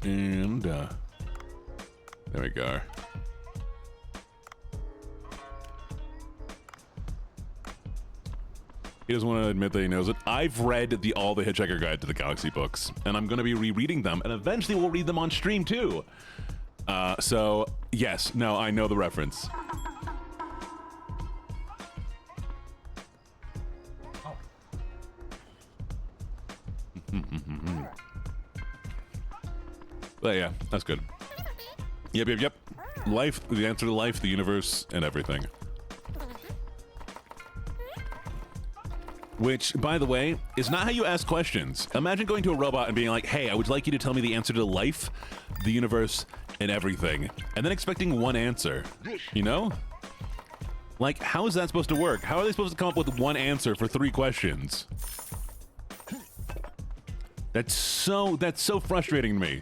And, there we go. He doesn't want to admit that he knows it. I've read all the Hitchhiker Guide to the Galaxy books, and I'm going to be rereading them, and eventually we'll read them on stream too. So, yes, no, I know the reference. But yeah, that's good. Yep. Life, the answer to life, the universe, and everything. Which, by the way, is not how you ask questions. Imagine going to a robot and being like, hey, I would like you to tell me the answer to life, the universe, and everything. And then expecting one answer. You know? Like, how is that supposed to work? How are they supposed to come up with one answer for 3 questions? That's so frustrating to me.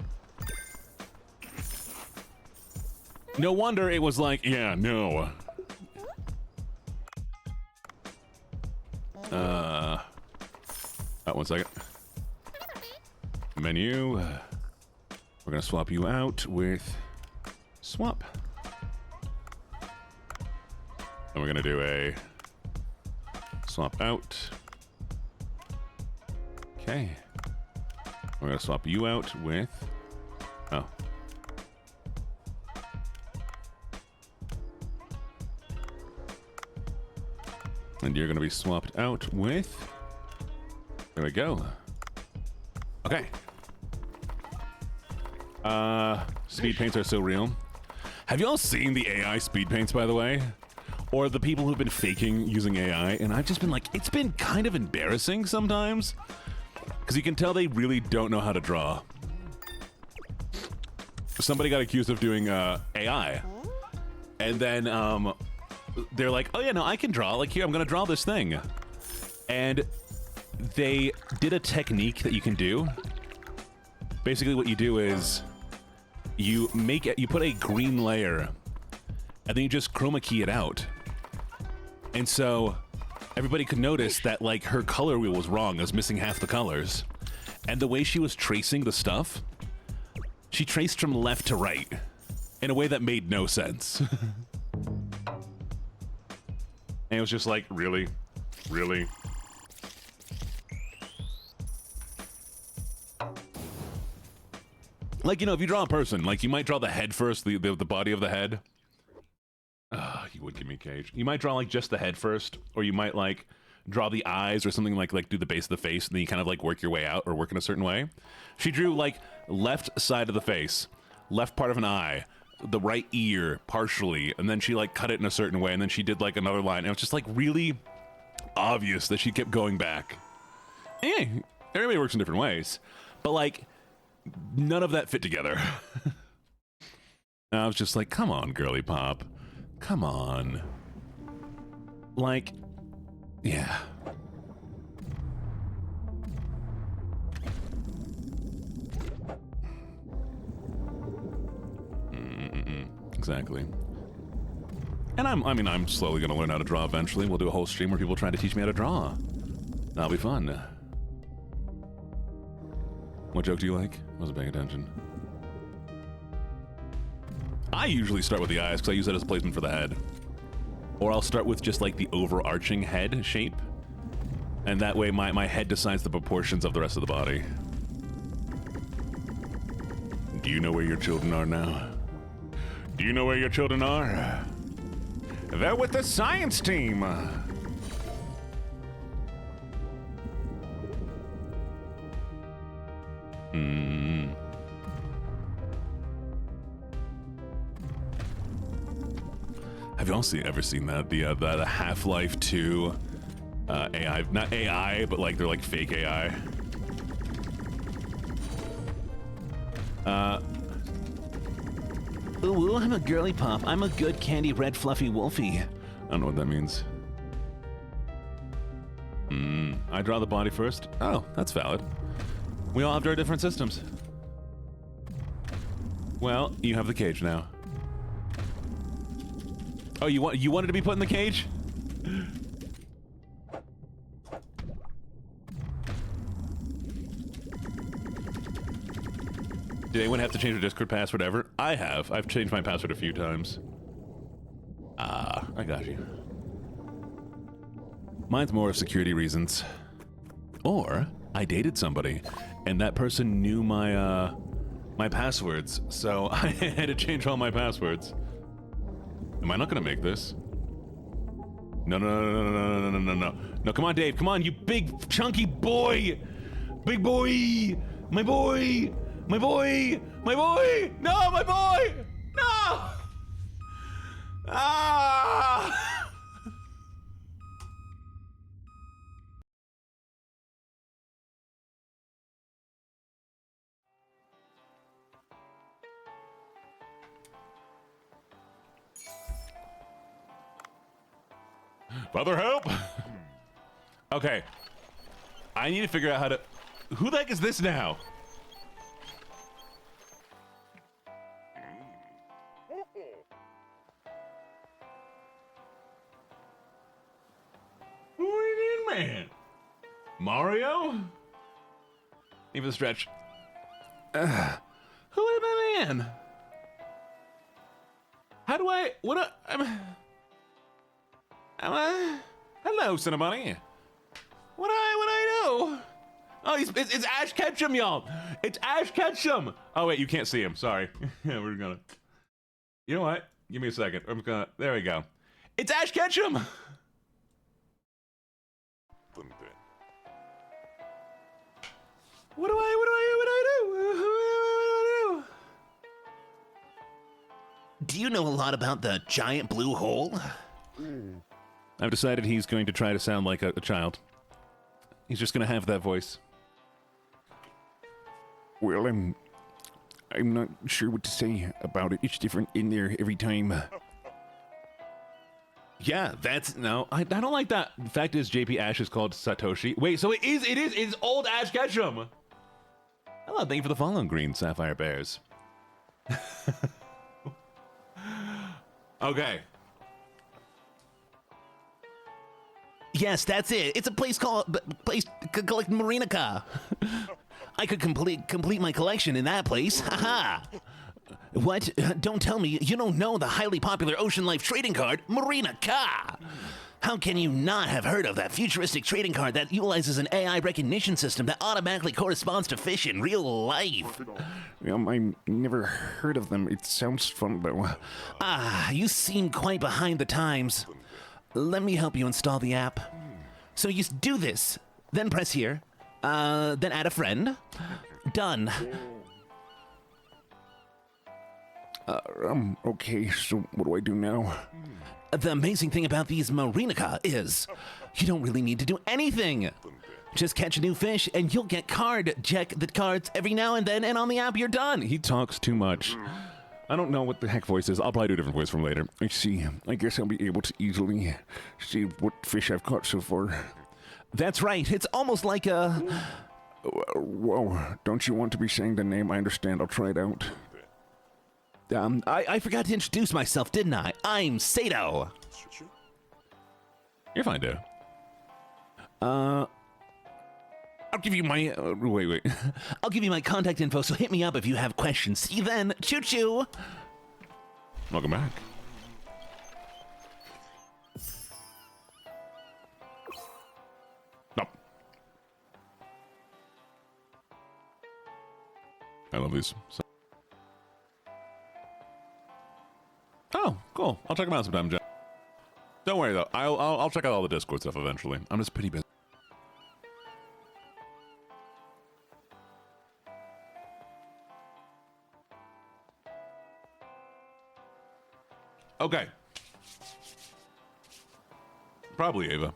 No wonder it was like, yeah, no. One second. Menu. We're gonna swap you out with swap. And we're gonna do a swap out. Okay. We're gonna swap you out with, oh. And you're gonna be swapped out with, there we go. Okay. Speed paints are so real. Have y'all seen the AI speed paints, by the way? Or the people who've been faking using AI? And I've just been like, it's been kind of embarrassing sometimes. Because you can tell they really don't know how to draw. somebody got accused of doing AI. And then they're like, oh yeah, no, I can draw. Like, here, I'm going to draw this thing. And they did a technique that you can do. Basically, what you do is you put a green layer, and then you just chroma key it out. And so everybody could notice that, like, her color wheel was wrong. It was missing half the colors. And the way she was tracing the stuff, she traced from left to right in a way that made no sense. And it was just like, really? Really? Like, you know, if you draw a person, like, you might draw the head first, the body of the head. You would give me a cage. You might draw, like, just the head first, or you might, like, draw the eyes or something like do the base of the face, and then you kind of, like, work your way out or work in a certain way. She drew, like, left side of the face, left part of an eye, the right ear, partially, and then she, like, cut it in a certain way, and then she did, like, another line, and it was just, like, really obvious that she kept going back. Yeah, everybody works in different ways, but, like, none of that fit together. And I was just like, come on, girly pop. Come on. Like, yeah. Exactly. And I'm slowly gonna learn how to draw eventually. We'll do a whole stream where people try to teach me how to draw. That'll be fun. What joke do you like? Wasn't paying attention. I usually start with the eyes because I use that as a placement for the head. Or I'll start with just like the overarching head shape. And that way my head decides the proportions of the rest of the body. Do you know where your children are now? Do you know where your children are? They're with the science team. Have you all ever seen that? The Half-Life 2 AI, not AI, but like they're like fake AI. Ooh, I'm a girly pop. I'm a good candy red fluffy wolfie. I don't know what that means. I draw the body first. Oh, that's valid. We all have our different systems. Well, you have the cage now. Oh, you wanted to be put in the cage? Did anyone have to change their Discord password ever? I have. I've changed my password a few times. Ah, I got you. Mine's more of security reasons. Or I dated somebody, and that person knew my my passwords, so I had to change all my passwords. Am I not gonna make this? No, no, no, no, no, no, no, no, no. No, come on, Dave. Come on, you big, chunky boy. Big boy. My boy. My boy. My boy. No, my boy. No. Ah. Father, help! Okay. I need to figure out how to... Who the heck is this now? Who are you in, man? Mario? Even the stretch. Who is my man? How do I... What hello, Cinnabunny. What I do? Oh, it's Ash Ketchum, y'all. It's Ash Ketchum. Oh wait, you can't see him. Sorry. Yeah, we're gonna. You know what? Give me a second. I'm gonna. There we go. It's Ash Ketchum. What do I do? Do you know a lot about the giant blue hole? I've decided he's going to try to sound like a child. He's just going to have that voice. Well, I'm not sure what to say about it. It's different in there every time. Yeah, that's no. I don't like that. The fact is, JP Ash is called Satoshi. Wait, so it's old Ash Ketchum. Hello, thank you for the follow, Green Sapphire Bears. Okay. Yes, that's it. It's a place called collect Marinica. I could complete my collection in that place. Haha. What? Don't tell me you don't know the highly popular ocean life trading card, Marinica. How can you not have heard of that futuristic trading card that utilizes an AI recognition system that automatically corresponds to fish in real life? I never heard of them. It sounds fun, though. Ah, you seem quite behind the times. Let me help you install the app. So you do this, then press here, then add a friend. Done. Okay, so what do I do now? The amazing thing about these Marinica is you don't really need to do anything. Just catch a new fish and you'll get check the cards every now and then, and on the app you're done. He talks too much. I don't know what the heck voice is. I'll probably do a different voice from later. I see. I guess I'll be able to easily see what fish I've caught so far. That's right. It's almost like a... Whoa, don't you want to be saying the name? I understand. I'll try it out. I forgot to introduce myself, didn't I? I'm Sato. You're fine, dude. I'll give you my... wait. I'll give you my contact info, so hit me up if you have questions. See you then. Choo-choo. Welcome back. No. I love these. Oh, cool. I'll check them out sometime, Jeff. Don't worry, though. I'll check out all the Discord stuff eventually. I'm just pretty busy. Okay. Probably Ava.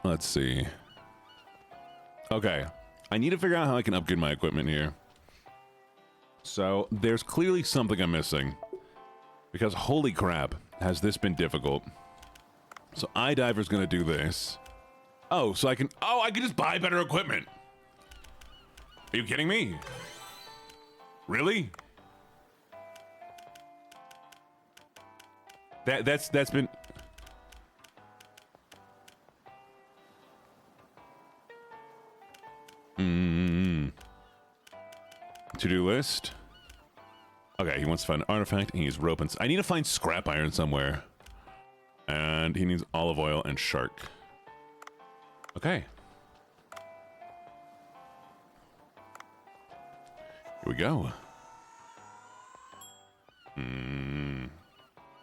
Let's see. Okay. I need to figure out how I can upgrade my equipment here. So, there's clearly something I'm missing. Because holy crap, has this been difficult. So iDiver's gonna do this. Oh, so I can just buy better equipment. Are you kidding me? Really? That's been... To-do list. Okay, he wants to find an artifact. He needs rope and... I need to find scrap iron somewhere. And he needs olive oil and shark. Okay. Here we go.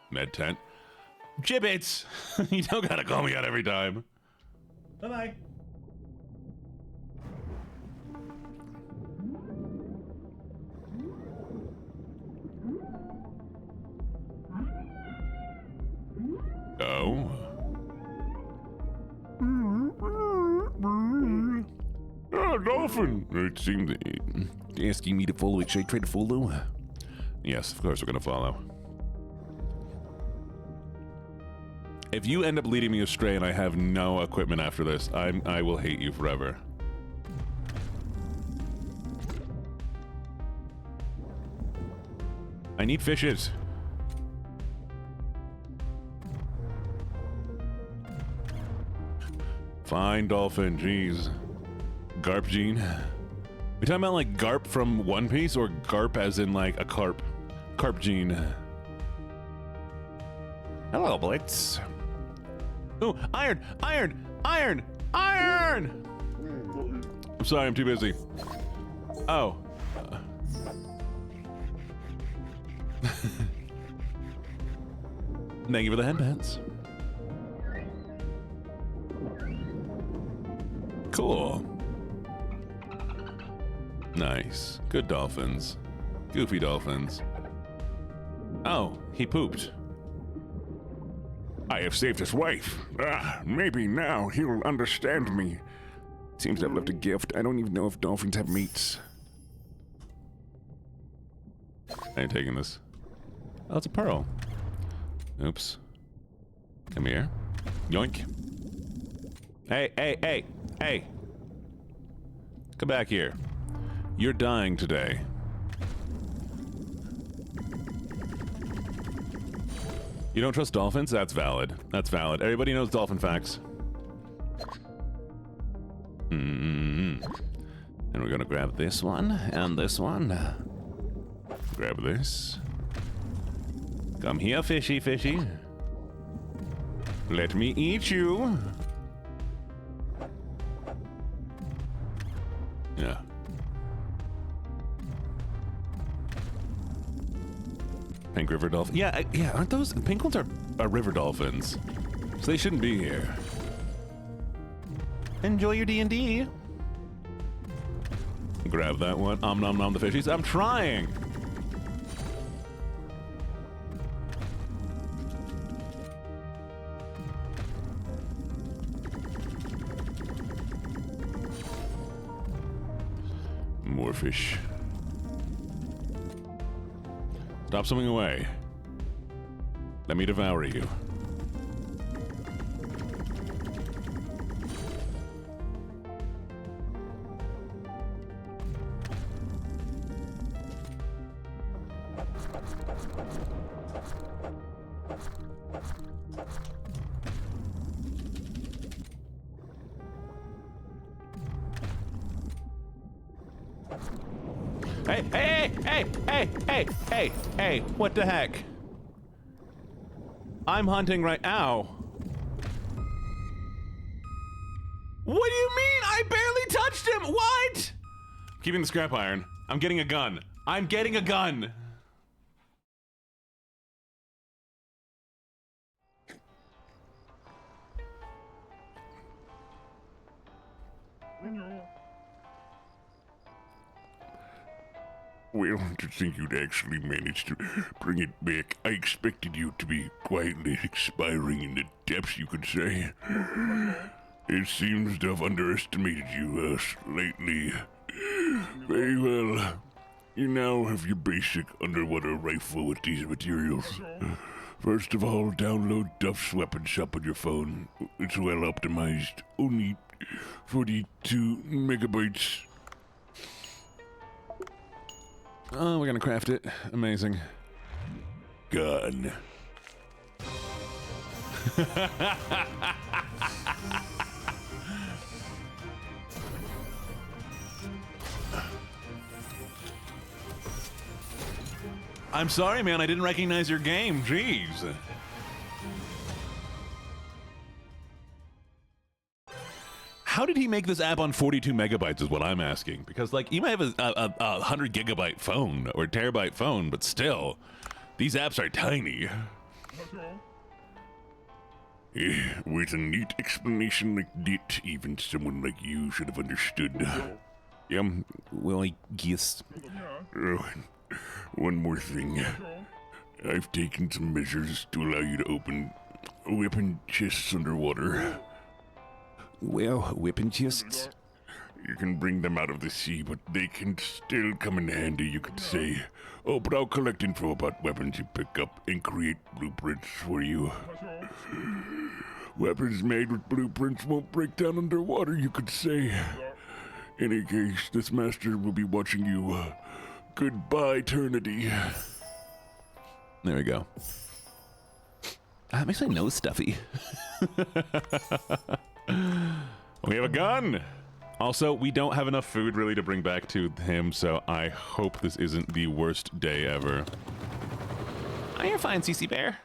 Med tent. Gibbets! You don't gotta call me out every time. Bye-bye. Oh. Ah, dolphin! It seemed asking me to follow it. Should I try to follow? Yes, of course we're gonna follow. If you end up leading me astray and I have no equipment after this, I will hate you forever. I need fishes. Fine, dolphin, jeez. Garp gene. We talking about like Garp from One Piece or Garp as in like a carp? Carp gene. Hello, Blitz. Ooh, iron! Iron! Iron! Iron! I'm sorry, I'm too busy. Oh. Thank you for the headbands. Cool. Nice. Good dolphins. Goofy dolphins. Oh, he pooped. I have saved his wife. Maybe now he'll understand me. Seems to have left a gift. I don't even know if dolphins have mates. I ain't taking this. Oh, it's a pearl. Oops. Come here. Yoink. Hey, hey, hey, hey. Come back here. You're dying today. You don't trust dolphins? That's valid. That's valid. Everybody knows dolphin facts. And we're gonna grab this one and this one. Grab this. Come here, fishy, fishy. Let me eat you. Yeah. Pink river dolphin. Yeah, yeah. Aren't those pink ones are river dolphins? So they shouldn't be here. Enjoy your D&D. Grab that one. Nom nom the fishies. I'm trying. More fish. Stop swimming away. Let me devour you. Hey, what the heck? I'm hunting right now. What do you mean? I barely touched him. What? Keeping the scrap iron. I'm getting a gun. I'm getting a gun. Well, to think you'd actually managed to bring it back. I expected you to be quietly expiring in the depths, you could say. It seems to have underestimated you, slightly. Very well. You now have your basic underwater rifle with these materials. First of all, download Duff's Weapon Shop on your phone. It's well optimized. Only 42 megabytes. Oh, we're gonna craft it. Amazing. Gun. I'm sorry, man. I didn't recognize your game. Jeez. How did he make this app on 42 megabytes is what I'm asking. Because, like, you might have a 100 gigabyte phone or terabyte phone, but still, these apps are tiny. With a neat explanation like that, even someone like you should have understood. Well, I guess. One more thing. I've taken some measures to allow you to open weapon chests underwater. Well, weapon chests? You can bring them out of the sea, but they can still come in handy, you could say. Oh, but I'll collect info about weapons you pick up and create blueprints for you. Weapons made with blueprints won't break down underwater, you could say. In any case, this master will be watching you. Goodbye, eternity. There we go. Makes my nose stuffy. We have a gun! Also, we don't have enough food really to bring back to him, so I hope this isn't the worst day ever. Oh, you're fine, CC Bear.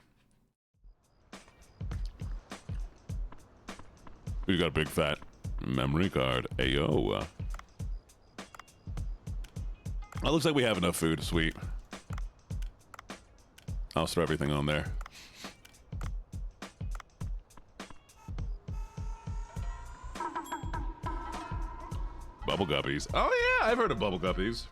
We got a big fat memory card. Ayo. It looks like we have enough food. Sweet. I'll throw everything on there. Bubble guppies. Oh yeah, I've heard of bubble guppies.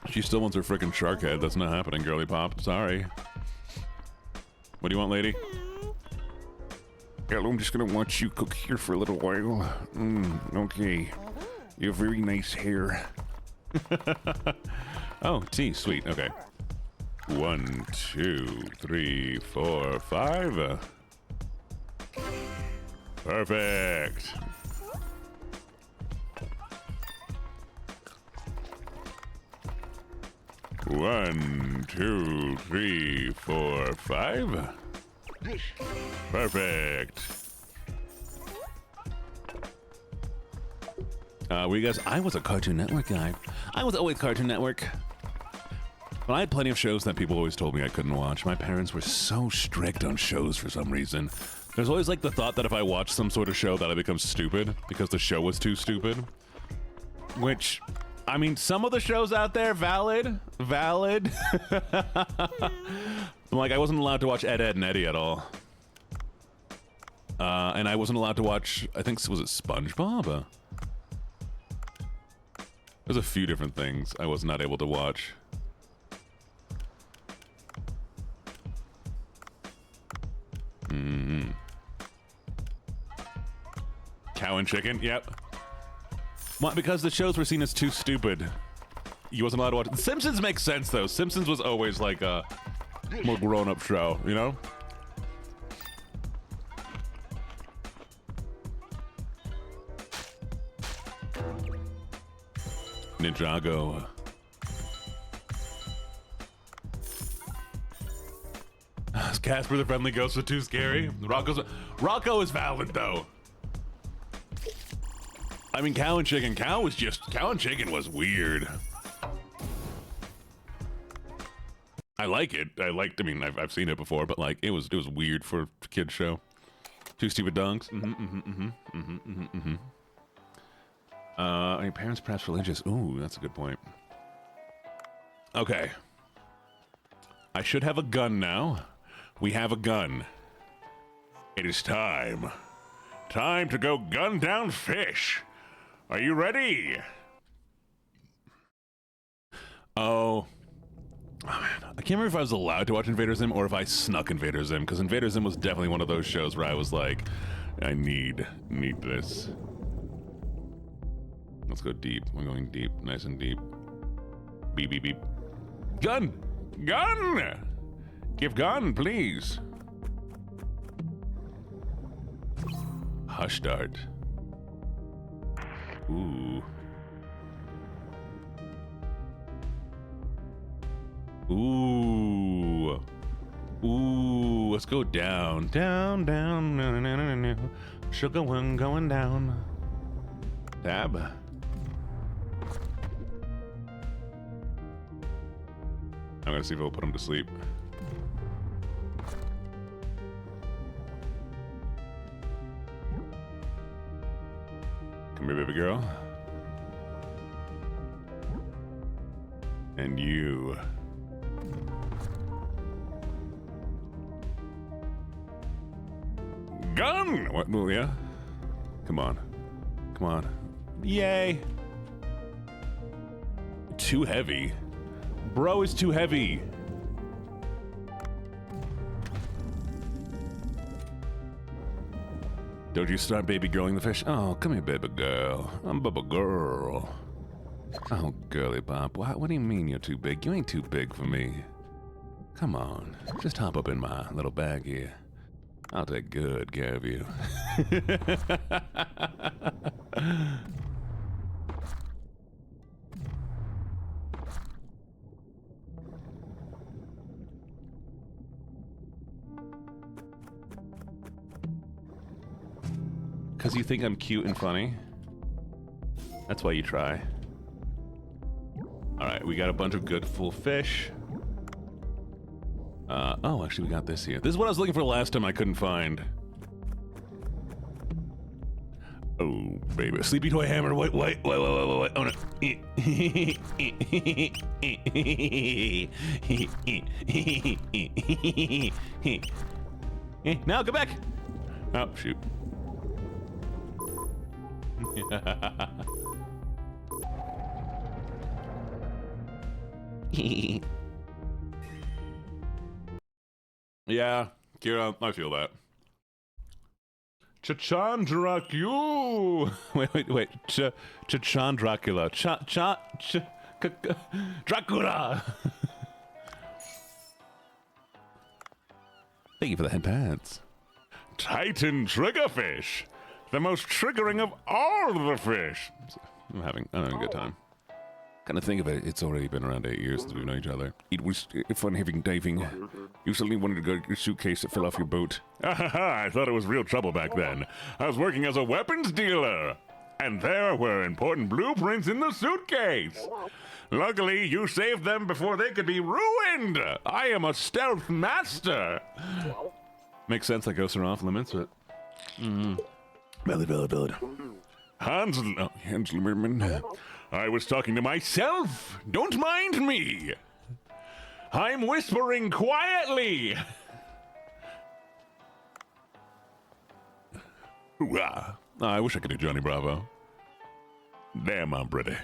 She still wants her frickin' shark head. That's not happening, girly pop. Sorry. What do you want, lady? Hello, I'm just gonna watch you cook here for a little while. Okay. You have very nice hair. Oh, tea, sweet. Okay. 1, 2, 3, 4, 5. Perfect. One, 2, 3, 4, 5. Perfect. Were you guys? I was a Cartoon Network guy. I was always Cartoon Network. But I had plenty of shows that people always told me I couldn't watch. My parents were so strict on shows for some reason. There's always like the thought that if I watch some sort of show that I become stupid because the show was too stupid. Which, I mean, some of the shows out there, valid. Like, I wasn't allowed to watch Ed, Edd, and Eddy at all. And I wasn't allowed to watch, I think, was it SpongeBob? There's a few different things I was not able to watch. Cow and Chicken, yep. Well, because the shows were seen as too stupid. You wasn't allowed to watch. The Simpsons makes sense, though. Simpsons was always like a more grown-up show, you know? Ninjago. Is Casper the Friendly Ghost was too scary? Rocco is valid, though. I mean, Cow and Chicken. Cow and Chicken was weird. I like it. I mean, I've seen it before, but like, it was weird for a kid's show. Two Stupid Dunks. Are your parents perhaps religious? Ooh, that's a good point. Okay. I should have a gun now. We have a gun. It is time. Time to go gun down fish. Are you ready? Oh, man. I can't remember if I was allowed to watch Invader Zim or if I snuck Invader Zim, because Invader Zim was definitely one of those shows where I was like, I need this. Let's go deep. We're going deep, nice and deep. Beep, beep, beep. Gun! Gun! Give gun, please. Hush dart. Ooh. Ooh. Ooh. Let's go down. Down, down. No, no, no, no, no. Sugar one going down. Tab. I'm gonna see if it'll put him to sleep. Come here, baby girl. And you. Gun! What, yeah? Come on. Come on. Yay! Too heavy. Bro is too heavy. Don't you start baby girling the fish? Oh, come here, baby girl. I'm baby girl. Oh, girly pop. What do you mean you're too big? You ain't too big for me. Come on. Just hop up in my little bag here. I'll take good care of you. Because you think I'm cute and funny? That's why you try. Alright, we got a bunch of good full fish. Oh, actually we got this here. This is what I was looking for last time I couldn't find. Oh, baby. Sleepy toy hammer. Wait. Oh, no. Now, go back. Oh, shoot. Yeah, Kira, I feel that. Chachandraku. Wait. Chachandracula. Dracula. Thank you for the headpads. Titan triggerfish. The most triggering of all the fish. I'm having a good time. Kind of think of it, it's already been around 8 years since we've known each other. It was fun having diving. You suddenly wanted to go to your suitcase that fell off your boat. I thought it was real trouble back then. I was working as a weapons dealer. And there were important blueprints in the suitcase. Luckily, you saved them before they could be ruined. I am a stealth master. Makes sense that ghosts are off limits, but... Valid. Hans Limmerman. I was talking to myself. Don't mind me. I'm whispering quietly. Hoorah. I wish I could do Johnny Bravo. Damn, I'm pretty.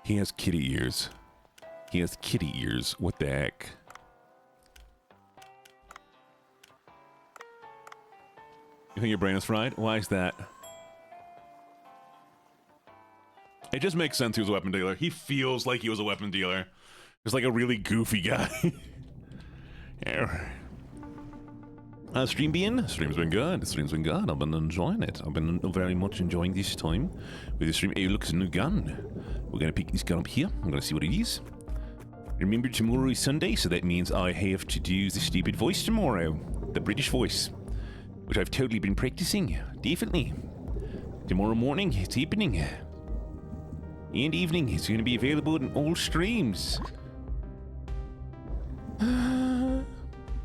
He has kitty ears. What the heck? You think your brain is fried? Why is that? It just makes sense he was a weapon dealer. He feels like he was a weapon dealer. Just like a really goofy guy. Yeah. Stream's been good. I've been enjoying it. I've been very much enjoying this time with the stream. Hey, look, it's a new gun. We're gonna pick this gun up here. I'm gonna see what it is. Remember, tomorrow is Sunday, so that means I have to do the stupid voice tomorrow. The British voice. Which I've totally been practicing. Definitely. Tomorrow morning, it's happening. And evening, it's gonna be available in all streams. Thank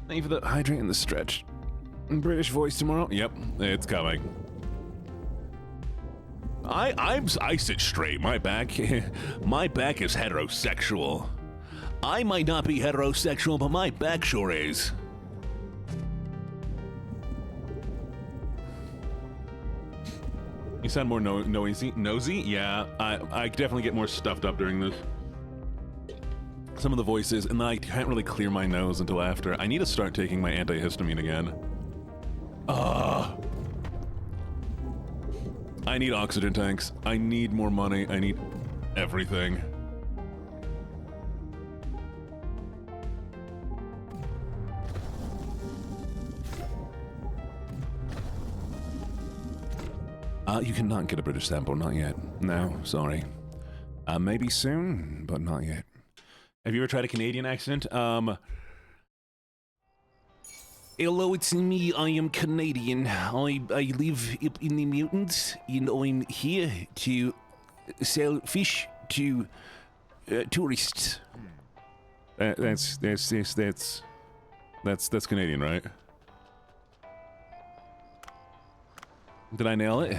you for the hydrate and the stretch. British voice tomorrow. Yep, it's coming. I sit straight. My back is heterosexual. I might not be heterosexual, but my back sure is. You sound more nosy? Yeah, I definitely get more stuffed up during this. Some of the voices, and I can't really clear my nose until after. I need to start taking my antihistamine again. I need oxygen tanks. I need more money. I need everything. You cannot get a British sample, not yet. No, sorry. Maybe soon, but not yet. Have you ever tried a Canadian accent? Hello, it's me. I am Canadian. I live up in the mountains, and I'm here to sell fish to tourists. That's Canadian, right? Did I nail it?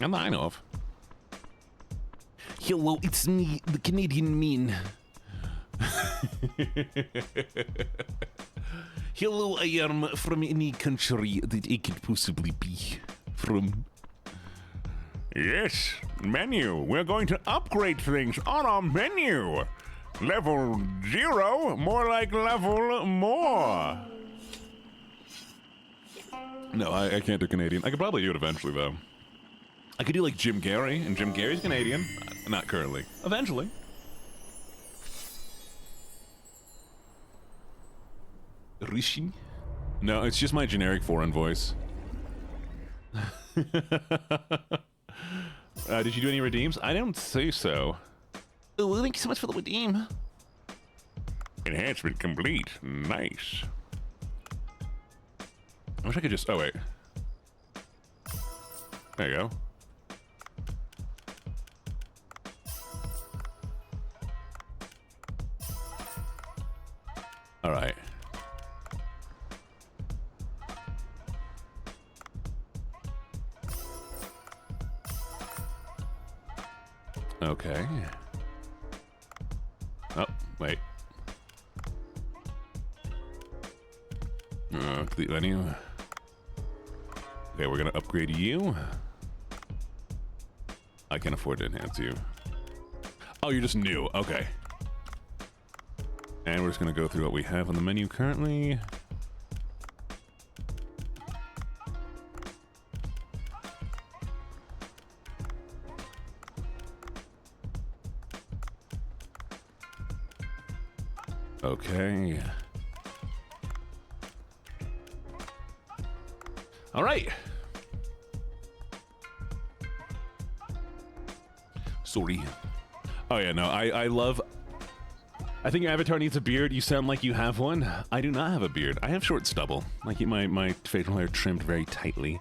I know of. Hello, it's me, the Canadian man. Hello, I am from any country that I could possibly be from. Yes, menu. We're going to upgrade things on our menu. Level 0, more like level more. No, I can't do Canadian. I could probably do it eventually, though. I could do like Jim Carrey, and Jim Carrey's Canadian. Not currently. Eventually. Rishi? No, it's just my generic foreign voice. Did you do any redeems? I don't say so. Oh, thank you so much for the redeem. Enhancement complete. Nice. I wish I could just... Oh, wait. There you go. All right. Okay. Oh, wait. Complete menu. Okay, we're gonna upgrade you. I can afford to enhance you. Oh, you're just new. Okay. And we're just gonna go through what we have on the menu currently. Okay. All right. Sorry. Oh yeah, no, I love... I think your avatar needs a beard. You sound like you have one. I do not have a beard. I have short stubble. Like my facial hair trimmed very tightly.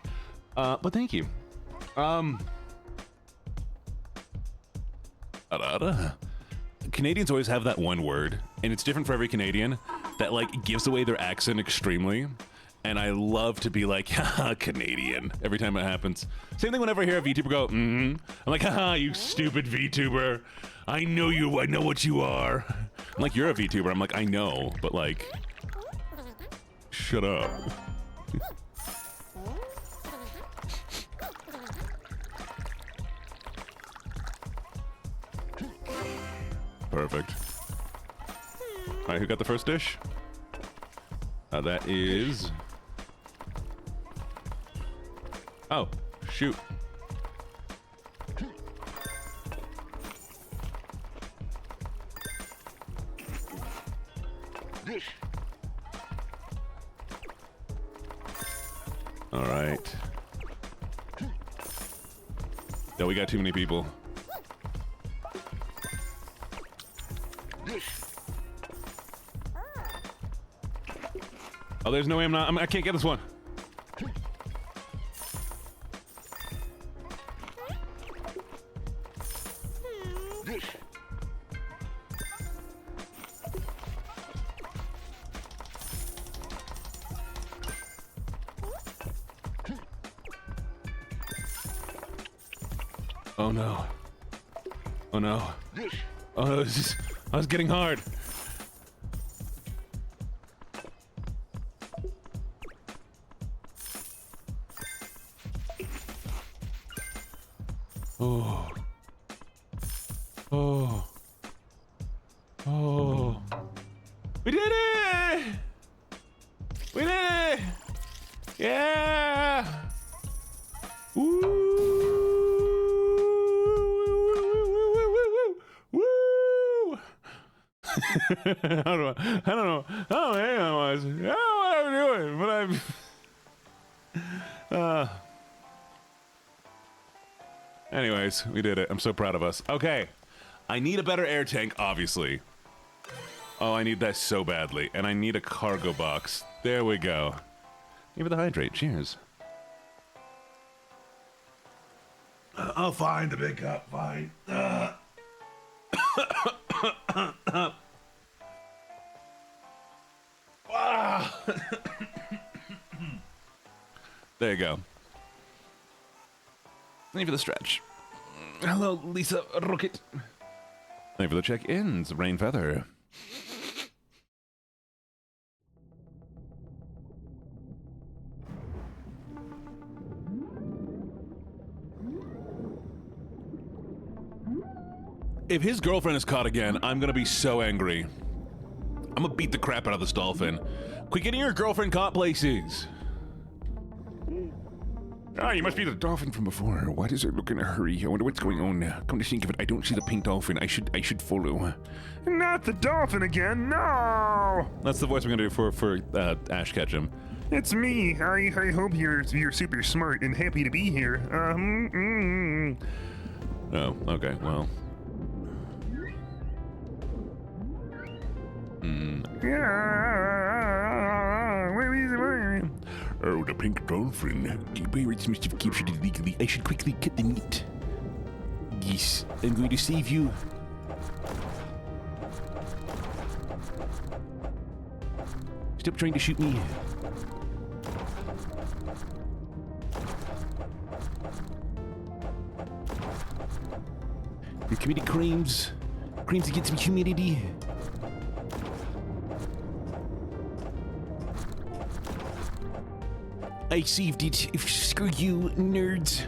But thank you. Canadians always have that one word, and it's different for every Canadian, that like gives away their accent extremely. And I love to be like, haha, Canadian, every time it happens. Same thing whenever I hear a VTuber go, I'm like, haha, you stupid VTuber. I know you, I know what you are. I'm like, you're a VTuber. I'm like, I know, but like, shut up. Perfect. All right, who got the first dish? That is... Oh, shoot. All right. No, we got too many people. Oh, there's no way I can't get this one. Oh no. Oh no. Oh no, this is... I was getting hard. Oh. Oh. Oh. We did it! We did it! Yeah! Woo! Woo! I don't know. I don't know what I was. I don't know what I'm doing, but I'm... Anyways, we did it. I'm so proud of us. Okay. I need a better air tank, obviously. Oh, I need that so badly. And I need a cargo box. There we go. Give it the hydrate. Cheers. I'll find the big cup. Fine. There you go. Thank you for the stretch. Hello, Lisa Rocket. Thank you for the check-ins, Rain Feather. If his girlfriend is caught again, I'm gonna be so angry. I'm gonna beat the crap out of this dolphin. Quit getting your girlfriend caught places. Ah, you must be the dolphin from before. Why does it look in a hurry? I wonder what's going on. Come to think of it, I don't see the pink dolphin. I should follow. Not the dolphin again, no! That's the voice we're gonna do for Ash Ketchum. It's me. I hope you're super smart and happy to be here. Oh, okay, well. Oh, the pink dolphin. Pirates must have captured it illegally. I should quickly cut the meat. Yes, I'm going to save you. Stop trying to shoot me. You're committing crimes. Crimes against humanity. I saved it. Screw you, nerds.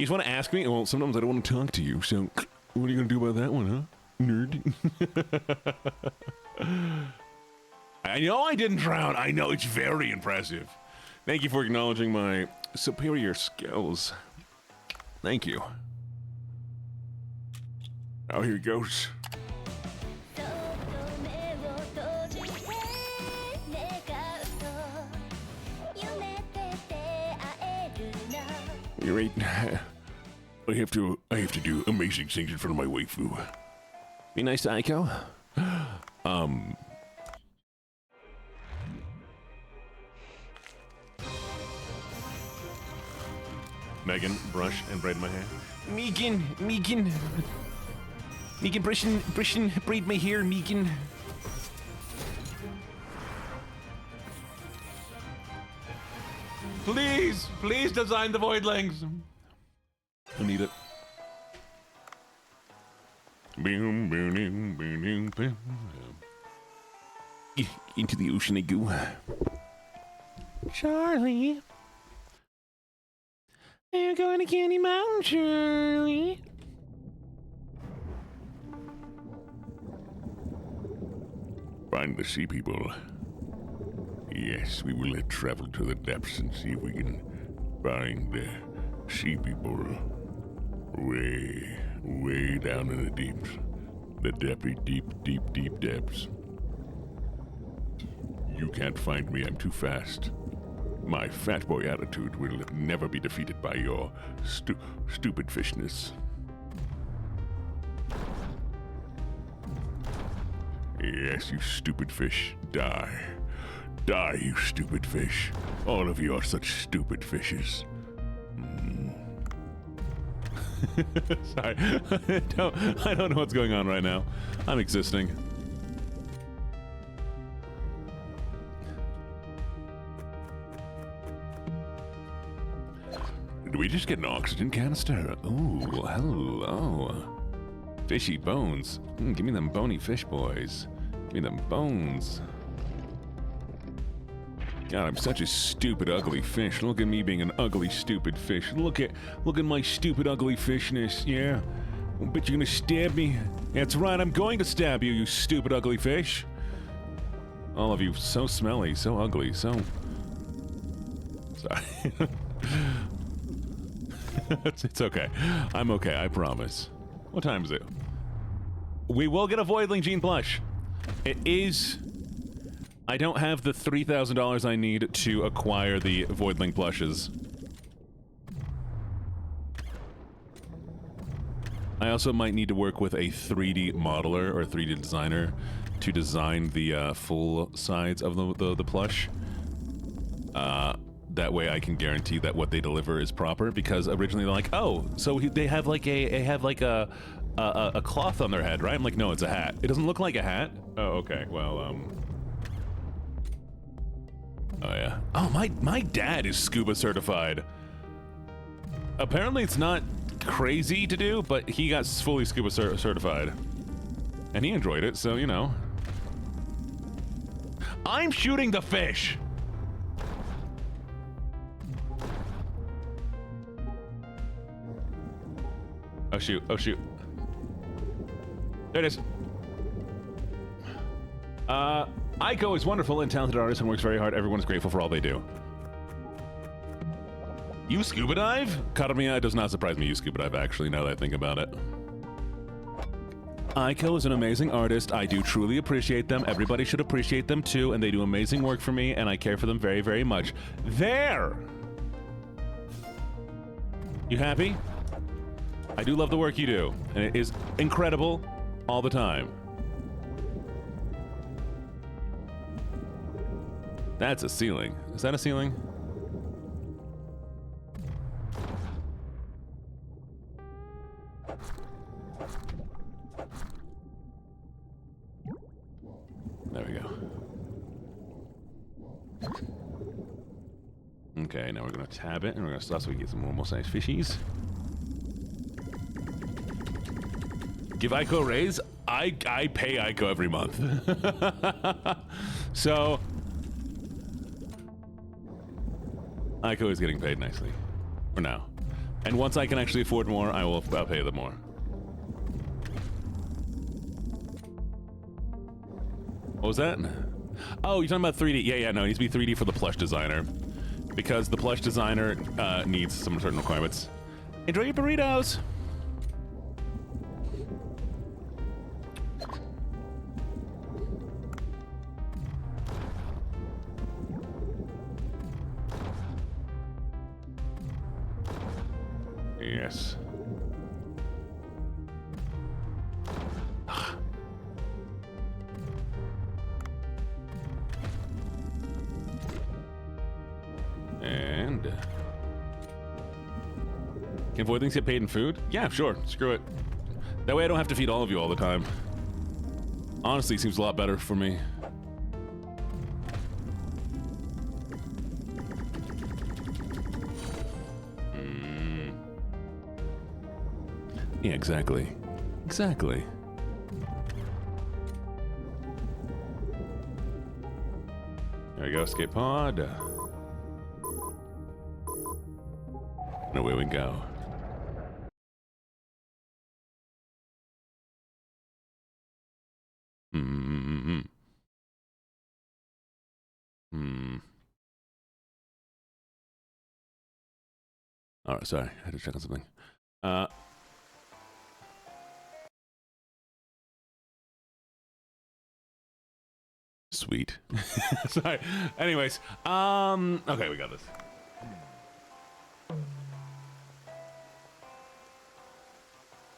You just want to ask me? Well, sometimes I don't want to talk to you, so what are you going to do about that one, huh? Nerd. I know I didn't drown. I know, it's very impressive. Thank you for acknowledging my superior skills. Thank you. Oh, here he goes. You're right. I have to do amazing things in front of my waifu. Be nice to Aiko. Megan, brush and braid my hair. Megan, braid my hair, Megan. Please design the voidlings. I need it. Into the ocean I go. Charlie. Are you going to Candy Mountain, Charlie? Find the sea people. Yes, we will travel to the depths and see if we can find the sea people way down in the deeps. The deep depths. You can't find me, I'm too fast. My fat boy attitude will never be defeated by your stupid fishness. Yes, you stupid fish, die. Die, you stupid fish. All of you are such stupid fishes. Sorry. I don't know what's going on right now. I'm existing. Did we just get an oxygen canister? Ooh, hello. Fishy bones. Give me them bony fish boys. Give me them bones. God, I'm such a stupid, ugly fish. Look at me being an ugly, stupid fish. Look at my stupid, ugly fishness. Yeah, I bet you're gonna stab me. That's right, I'm going to stab you, you stupid, ugly fish. All of you, so smelly, so ugly, so... Sorry. It's okay. I'm okay, I promise. What time is it? We will get a Voidling Gene plush. It is... I don't have the $3,000 I need to acquire the Voidling plushes. I also might need to work with a 3D modeler or 3D designer to design the full sides of the plush. That way I can guarantee that what they deliver is proper, because originally they're like, oh, so they have like a cloth on their head, right? I'm like, no, it's a hat. It doesn't look like a hat. Oh, okay. Well, oh yeah. Oh, my dad is scuba certified. Apparently it's not crazy to do, but he got fully scuba certified. And he enjoyed it, so, you know. I'm shooting the fish! Oh shoot, oh shoot. There it is. Aiko is wonderful and talented artist and works very hard. Everyone is grateful for all they do. You scuba dive? Katamia, it does not surprise me you scuba dive, actually, now that I think about it. Aiko is an amazing artist. I do truly appreciate them. Everybody should appreciate them too, and they do amazing work for me, and I care for them very, very much. There! You happy? I do love the work you do, and it is incredible all the time. That's a ceiling. Is that a ceiling? There we go. Okay, now we're gonna tab it, and we're gonna stop so we get some normal-sized fishies. Give Aiko a raise? I pay Aiko every month. So... Aiko is getting paid nicely. For now. And once I can actually afford more, I'll pay them more. What was that? Oh, you're talking about 3D. Yeah, no, it needs to be 3D for the plush designer. Because the plush designer needs some certain requirements. Enjoy your burritos! Yes. And can void things get paid in food? Yeah, sure. Screw it. That way I don't have to feed all of you all the time. Honestly, seems a lot better for me. Yeah, exactly. Exactly. There we go, escape pod. And away we go. All right, sorry, I had to check on something. Sweet. Sorry. Anyways, okay, we got this.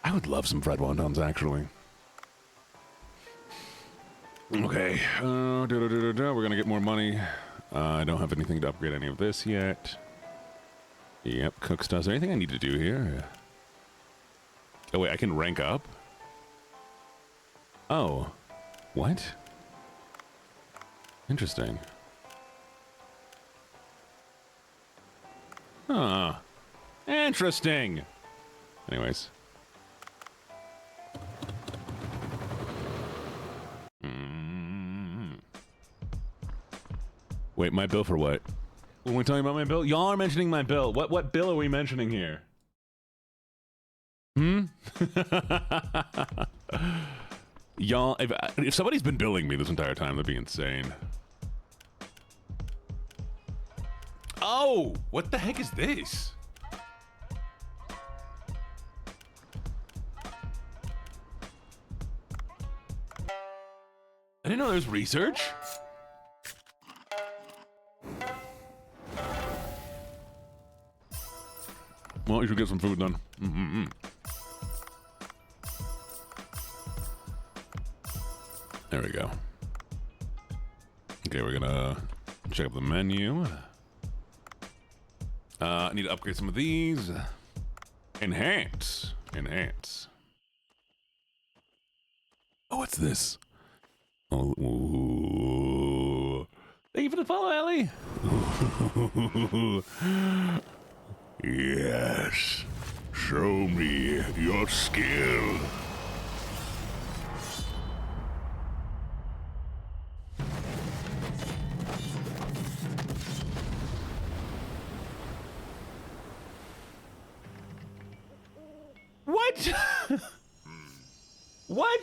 I would love some fried wontons, actually. Okay, we're gonna get more money. I don't have anything to upgrade any of this yet. Yep, cook stuff. Is there anything I need to do here? Oh wait, I can rank up? Oh, what? Interesting. Huh. Interesting. Anyways. Wait, my bill for what? When we're talking about my bill? Y'all are mentioning my bill. What bill are we mentioning here? Y'all, if somebody's been billing me this entire time, that'd be insane. Oh, what the heck is this? I didn't know there was research. Well, you should get some food then. There we go. Okay, we're gonna check up the menu. I need to upgrade some of these. Enhance. Enhance. Oh, what's this? Oh, ooh. Thank you for the follow, Ellie. Yes. Show me your skill. What? What?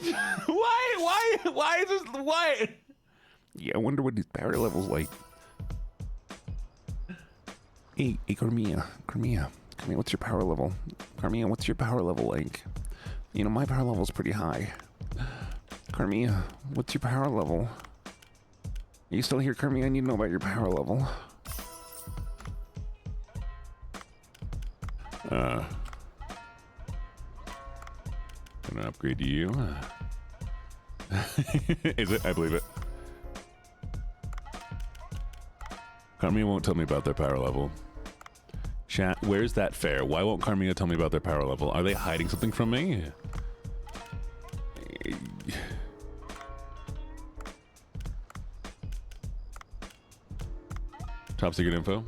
Why is this? Why? Yeah, I wonder what his power level's like. Hey, Carmilla, what's your power level? Carmilla, what's your power level like? You know, my power level's pretty high. Carmilla, what's your power level? Are you still here, Carmilla? I need to know about your power level. Gonna upgrade you. Is it? I believe it. Carmilla won't tell me about their power level. Chat, where's that fair? Why won't Carmilla tell me about their power level? Are they hiding something from me? Top secret info?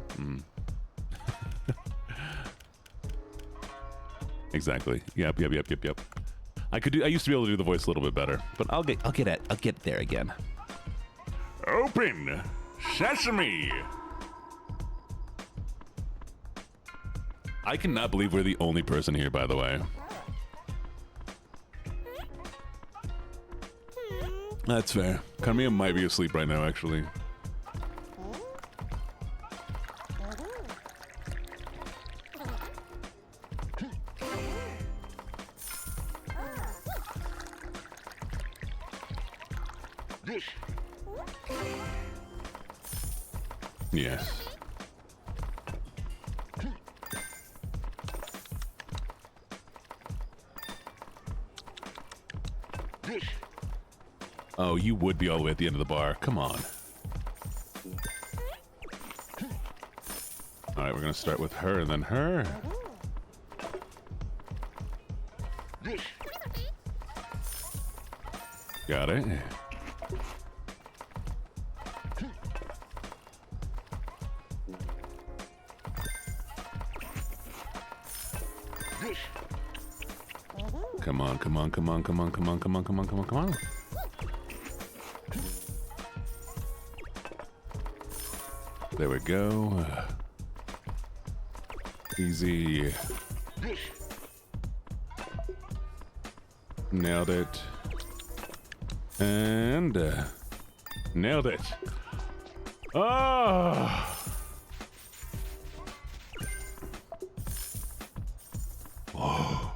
Exactly. Yep. I used to be able to do the voice a little bit better, but I'll get there again. Open sesame. I cannot believe we're the only person here, by the way. That's fair. Carmia might be asleep right now, actually. Yes. Oh, you would be all the way at the end of the bar. Come on. All right, we're gonna start with her and then her. Got it. Come on, come on, come on, come on, come on, come on, come on, come on, come on. There we go. Easy. Nailed it. And nailed it. Oh! Oh.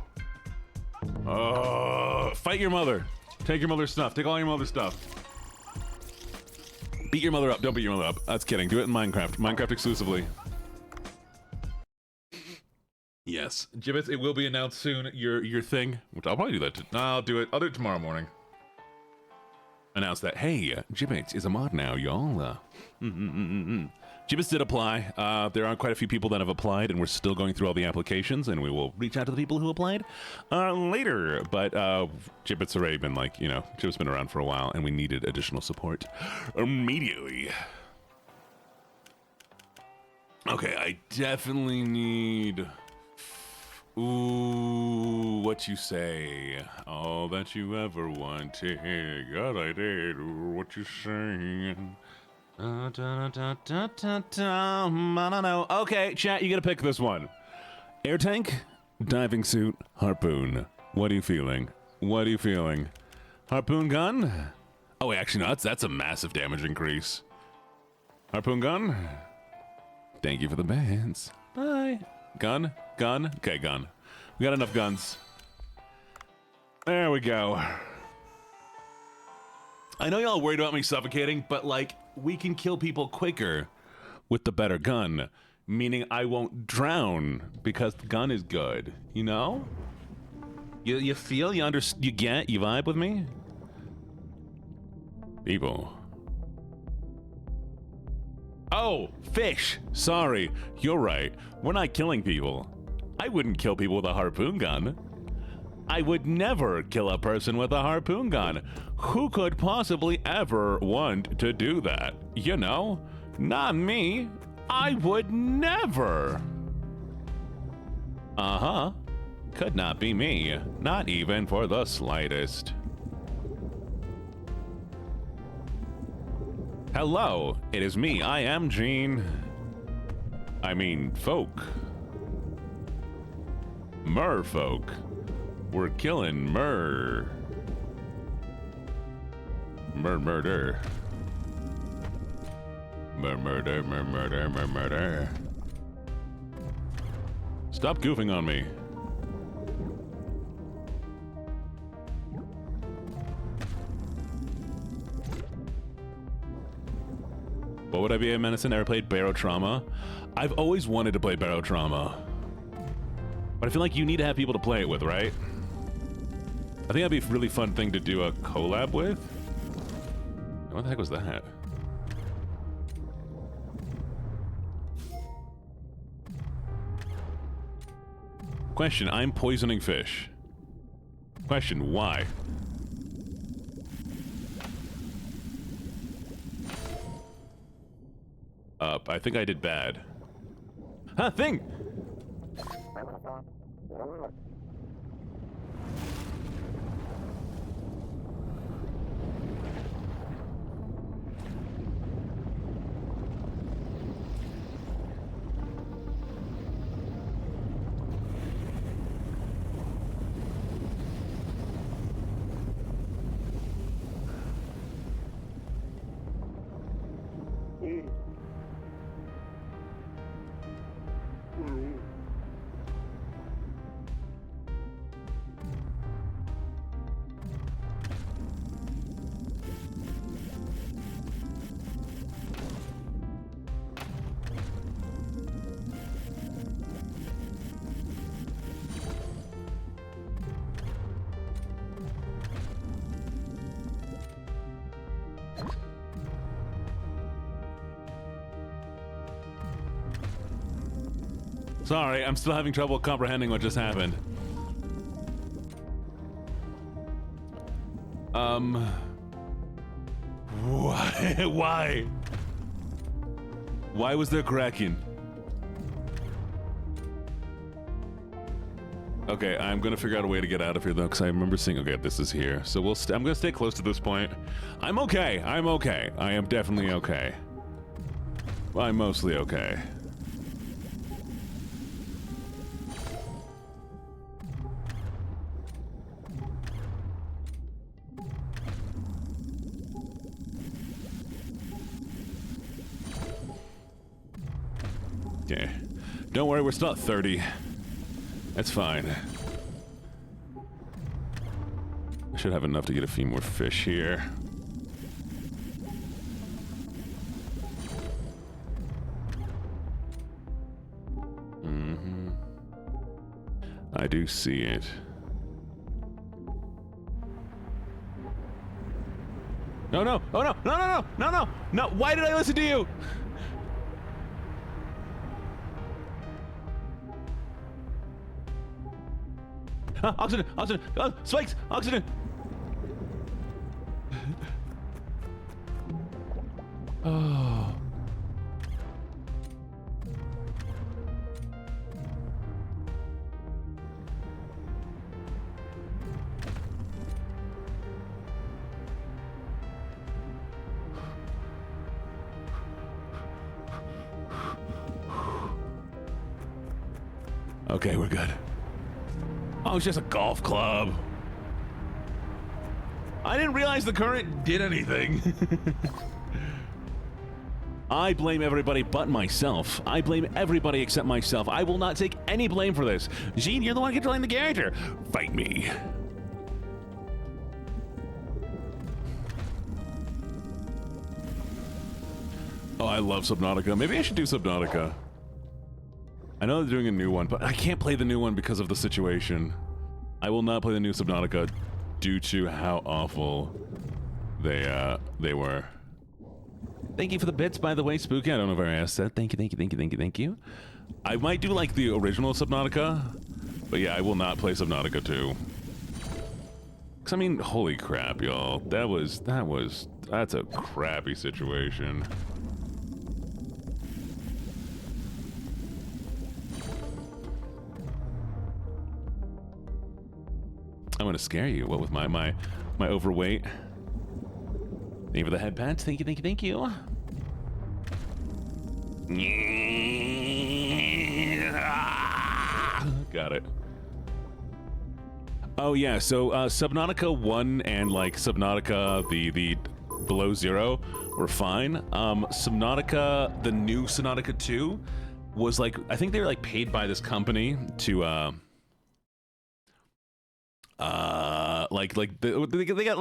Oh. Fight your mother. Take your mother's stuff. Take all your mother's stuff. Beat your mother up. Don't beat your mother up. That's kidding. Do it in Minecraft. Minecraft exclusively. Yes. Gibbets, it will be announced soon. Your thing. Which I'll probably do that. I'll do it. I'll do it tomorrow morning. Announce that, hey, Gibbets is a mod now, y'all. Gibbets did apply. There are quite a few people that have applied, and we're still going through all the applications, and we will reach out to the people who applied later. But Gibbets already been like, you know, Gibbets been around for a while, and we needed additional support immediately. Okay, I definitely need... Ooh, what you say? All that you ever wanted. God, I did. What you saying? I don't know. Okay, chat, you gotta pick this one. Air tank, diving suit, harpoon. What are you feeling? What are you feeling? Harpoon gun? Oh, wait, actually, no, that's a massive damage increase. Harpoon gun? Thank you for the bands. Bye. Gun? Gun? Okay, gun. We got enough guns. There we go. I know y'all worried about me suffocating, but like, we can kill people quicker with the better gun. Meaning I won't drown because the gun is good, you know? You feel, you get, you vibe with me? People. Oh, fish. Sorry, you're right. We're not killing people. I wouldn't kill people with a harpoon gun. I would never kill a person with a harpoon gun. Who could possibly ever want to do that? You know? Not me. I would never. Uh-huh. Could not be me. Not even for the slightest. Hello, it is me. I am Gene. I mean, folk. Merfolk. We're killing murder. Murder. Stop goofing on me. What would I be a medicine? Ever played Barotrauma? I've always wanted to play Barotrauma. But I feel like you need to have people to play it with, right? I think that'd be a really fun thing to do a collab with. What the heck was that? Question, I'm poisoning fish. Question, why? I think I did bad. Huh, thing! Sorry, I'm still having trouble comprehending what just happened. Why? Why? Why was there cracking? Okay, I'm gonna figure out a way to get out of here though, because I remember seeing. Okay, this is here, so I'm gonna stay close to this point. I'm okay. I'm okay. I am definitely okay. I'm mostly okay. Okay. Don't worry, we're still at 30. That's fine. I should have enough to get a few more fish here. Mm-hmm. I do see it. No, no, oh no, no, no, no, no, no, no, why did I listen to you? Oxygen! Oxygen! Oh, spikes! Oxygen! Oh. Okay, we're good. Oh, it's just a golf club. I didn't realize the current did anything. I blame everybody but myself. I blame everybody except myself. I will not take any blame for this. Gene, you're the one controlling the character. Fight me. Oh, I love Subnautica. Maybe I should do Subnautica. I know they're doing a new one, but I can't play the new one because of the situation. I will not play the new Subnautica due to how awful they were. Thank you for the bits, by the way, Spooky. I don't know if I asked that. Thank you, thank you, thank you, thank you, thank you. I might do like the original Subnautica, but yeah, I will not play Subnautica 2. Cause I mean, holy crap, y'all. That's a crappy situation. I'm gonna scare you. What with my overweight? Thank you for the head pats. Thank you, thank you, thank you. Got it. Oh yeah, so Subnautica 1 and like Subnautica the Below Zero were fine. Subnautica, the new Subnautica 2 was like, I think they were like paid by this company to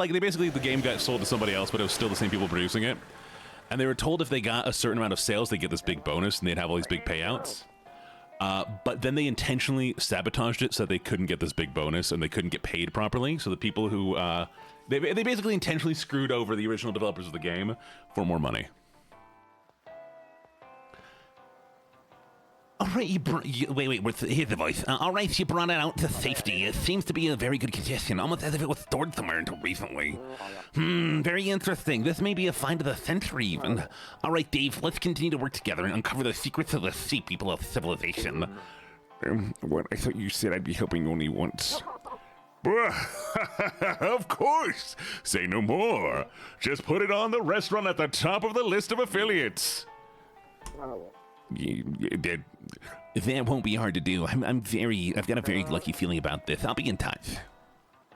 they basically, the game got sold to somebody else, but it was still the same people producing it. And they were told if they got a certain amount of sales, they'd get this big bonus and they'd have all these big payouts. But then they intentionally sabotaged it so they couldn't get this big bonus and they couldn't get paid properly. So the people who, they basically intentionally screwed over the original developers of the game for more money. All right, here's the voice. All right, you brought it out to safety. It seems to be a very good condition, almost as if it was stored somewhere until recently. Very interesting. This may be a find of the century, even. All right, Dave, let's continue to work together and uncover the secrets of the sea people of civilization. What? I thought you said I'd be helping only once. Of course. Say no more. Just put it on the restaurant at the top of the list of affiliates. That won't be hard to do. I've got a very lucky feeling about this. I'll be in touch.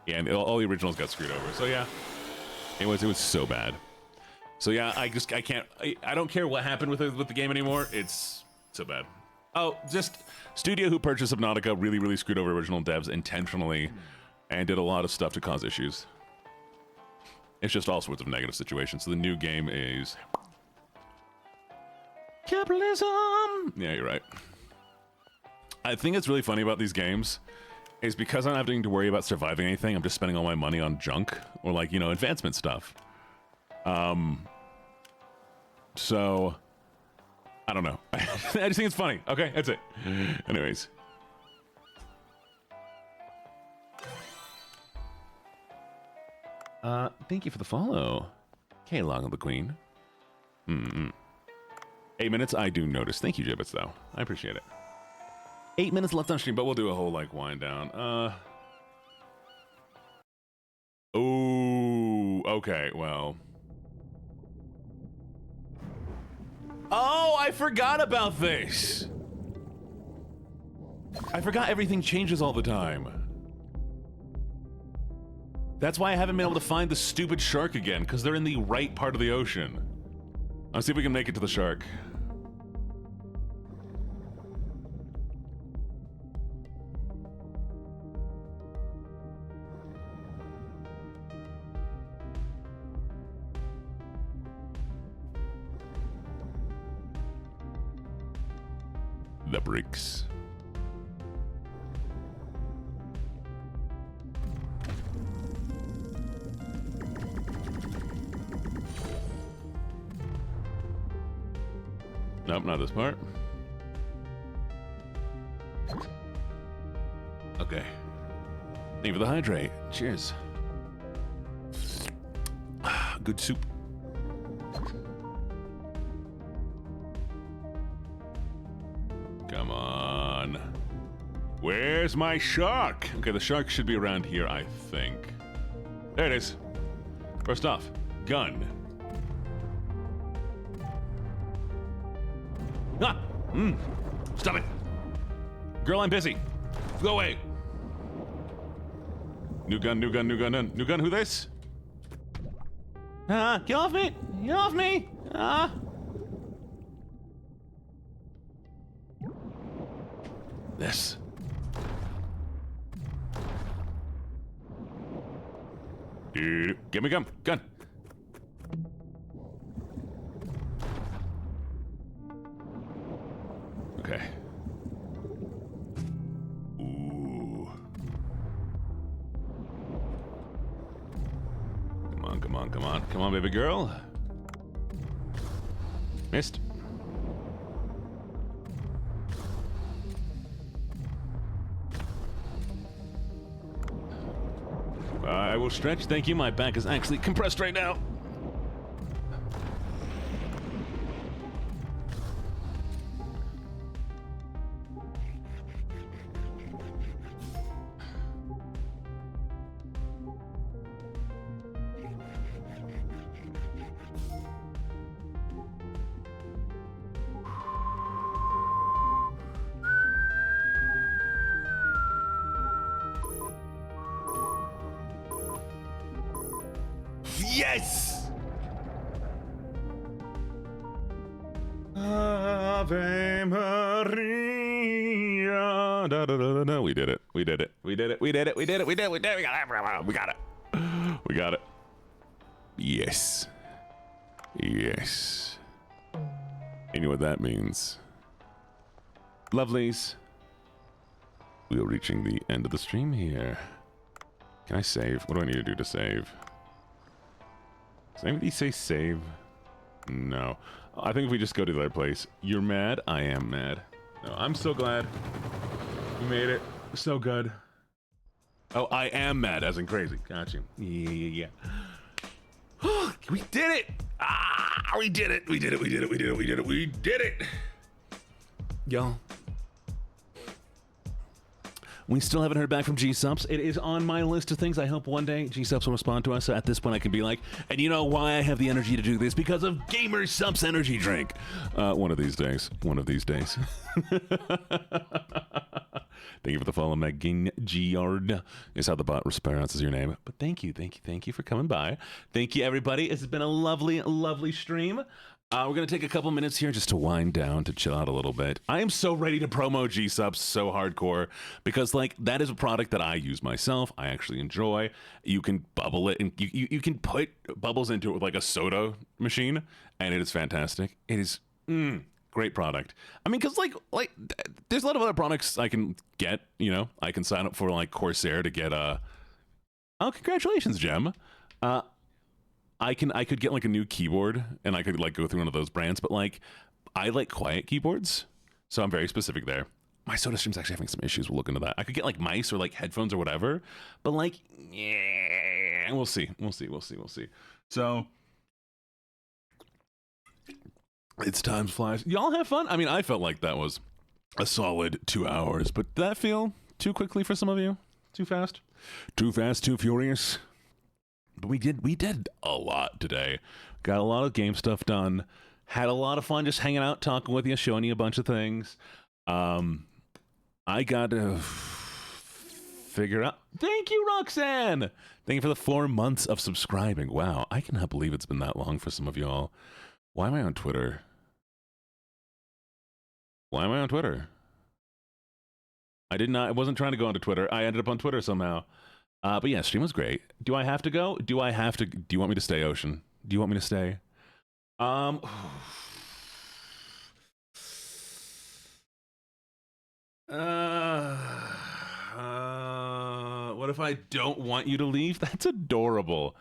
Yeah, and all the originals got screwed over. So yeah, it was so bad. So yeah, I can't. I don't care what happened with the game anymore. It's so bad. Oh, just studio who purchased Subnautica really screwed over original devs intentionally, and did a lot of stuff to cause issues. It's just all sorts of negative situations. So the new game is capitalism. Yeah, you're right. I think it's really funny about these games is because I'm not having to worry about surviving anything. I'm just spending all my money on junk or like, you know, advancement stuff. So I don't know. I just think it's funny. Okay, that's it. Anyways. Thank you for the follow. K-Long of the Queen. 8 minutes, I do notice. Thank you, Gibbets, though. I appreciate it. 8 minutes left on stream, but we'll do a whole, like, wind down. Oh, okay, well. Oh, I forgot about this. I forgot everything changes all the time. That's why I haven't been able to find the stupid shark again, because they're in the right part of the ocean. Let's see if we can make it to the shark. The bricks. Nope, not this part. Okay. Thank you for the hydrate. Cheers. Good soup. Come on. Where's my shark? Okay, the shark should be around here, I think. There it is. First off, gun. Ah! Stop it! Girl, I'm busy. Go away. New gun, new gun, new gun, new gun. Who this? Get off me! Get off me! This. Give me gun. Gun. Okay. Ooh. Come on, come on, come on. Come on, baby girl. Missed. I will stretch. Thank you. My back is actually compressed right now. Yes! Ave Maria. Da, da, da, da, da. We did it. We did it. We did it. We did it. We did it. We did it. We did it. We got it. We got it. We got it. Yes. Yes. You know what that means. Lovelies. We are reaching the end of the stream here. Can I save? What do I need to do to save? Does anybody say save? No. I think if we just go to the other place. You're mad? I am mad. No, I'm so glad. We made it. So good. Oh, I am mad, as in crazy. Got you. Yeah. We did it! Ah, we did it! We did it, we did it, we did it, we did it, we did it! Y'all. We still haven't heard back from G-Subs. It is on my list of things. I hope one day G-Subs will respond to us. So at this point, I can be like, and you know why I have the energy to do this? Because of Gamer Subs energy drink. One of these days. One of these days. Thank you for the follow, Megan Giard is how the bot pronounces your name. But thank you for coming by. Thank you, everybody. It's been a lovely, lovely stream. We're going to take a couple minutes here just to wind down, to chill out a little bit. I am so ready to promo G-Subs so hardcore because, like, that is a product that I use myself. I actually enjoy. You can bubble it, and you can put bubbles into it with, like, a soda machine, and it is fantastic. It is great product. I mean, because, like, there's a lot of other products I can get, you know. I can sign up for, like, Corsair to get oh, congratulations, Gem. I could get like a new keyboard and I could like go through one of those brands, but like I like quiet keyboards, so I'm very specific there. My Soda Stream's actually having some issues. We'll look into that. I could get like mice or like headphones or whatever, but like, yeah, we'll see. So it's time flies. Y'all have fun. I mean, I felt like that was a solid 2 hours, but did that feel too quickly for some of you? Too fast? Too fast, too furious? But we did a lot today. Got a lot of game stuff done. Had a lot of fun just hanging out, talking with you, showing you a bunch of things. I got to figure out. Thank you, Roxanne. Thank you for the 4 months of subscribing. Wow, I cannot believe it's been that long for some of y'all. Why am I on Twitter? I wasn't trying to go onto Twitter. I ended up on Twitter somehow. But yeah, stream was great. Do I have to go? Do you want me to stay, Ocean? Do you want me to stay? What if I don't want you to leave? That's adorable.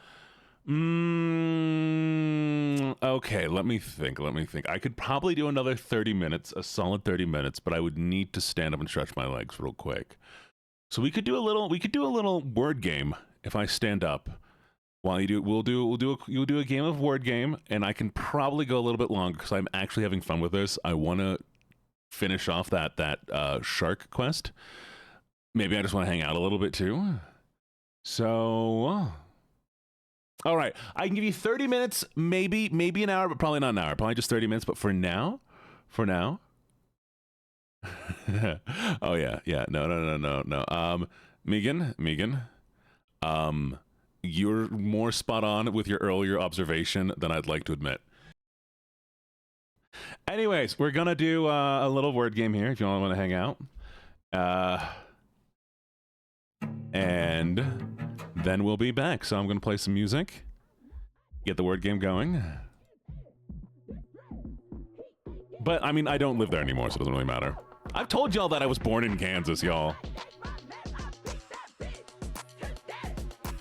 Okay, let me think. I could probably do another 30 minutes, a solid 30 minutes, but I would need to stand up and stretch my legs real quick. So we could do a little word game if I stand up. While you do, you'll do a game of word game, and I can probably go a little bit longer because I'm actually having fun with this. I want to finish off that shark quest. Maybe I just want to hang out a little bit too. So, all right, I can give you 30 minutes, maybe an hour, but probably not an hour. Probably just 30 minutes. But for now. Oh yeah. No. Megan. You're more spot on with your earlier observation than I'd like to admit. Anyways, we're gonna do a little word game here if you all want to hang out. And then we'll be back. So I'm gonna play some music, get the word game going. But I mean, I don't live there anymore, so it doesn't really matter. I've told y'all that I was born in Kansas, y'all.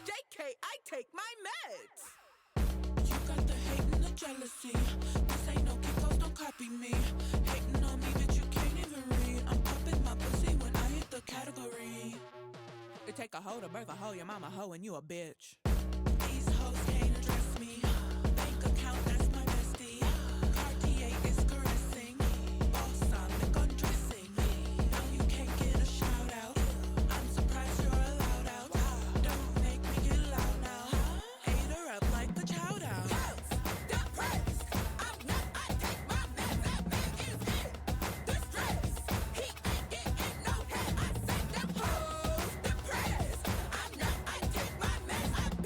JK, I take my meds. You got the hate and the jealousy. This ain't no Kikos, don't copy me. Hating on me, but you can't even read. I'm popping my pussy when I hit the category. It take a hoe to birth a hoe, your mama hoe, and you a bitch. These hoes can't address me. Bank account, that's my bestie. Cartier is caressing. Boss, I'm undressing. No, you can't get a shout out. I'm surprised you're allowed out. Don't make me get loud now. Ate her up like a chow down. Depressed. I'm not, I take my meds. That man is in distress. He ain't getting no head. I said them hoes depressed. I'm not, I take my meds.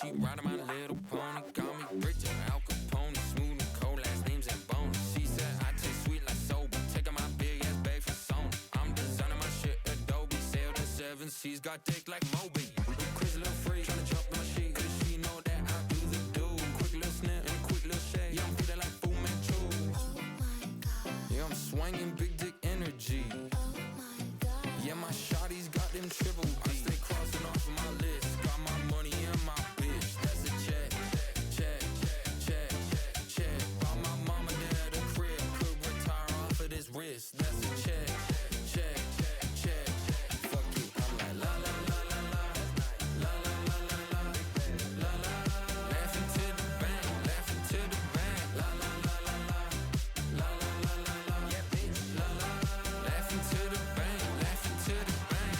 she riding my little pony. Call me Richard, Al Capone, smooth and cold, last names and bones. She said I taste sweet like soba, taking my big ass bag from Sony. I'm designing my shit Adobe, sailed in 7 seas, got dick like Moby. Crazy little freak, tryna jump in my sheet, cause she know that I do the do. Quick little snap and a quick little shake, yeah, I'm feeling like Fu Manchu. Yeah, I'm swinging big dick energy. Yeah, my shawty's got them triple D. I stay crossing off my list. Got my money and my bitch. That's a check, check, check, check. Bought my mama dad a crib. Could retire off of this wrist. That's a check, check, check. Fuck you. I'm like la la la la la, la la la la la, la la. Laughing to the bank, laughing to the bank. La la la la la, la la la la la. Yeah, bitch. La la. Laughing to the bank, laughing to the bank.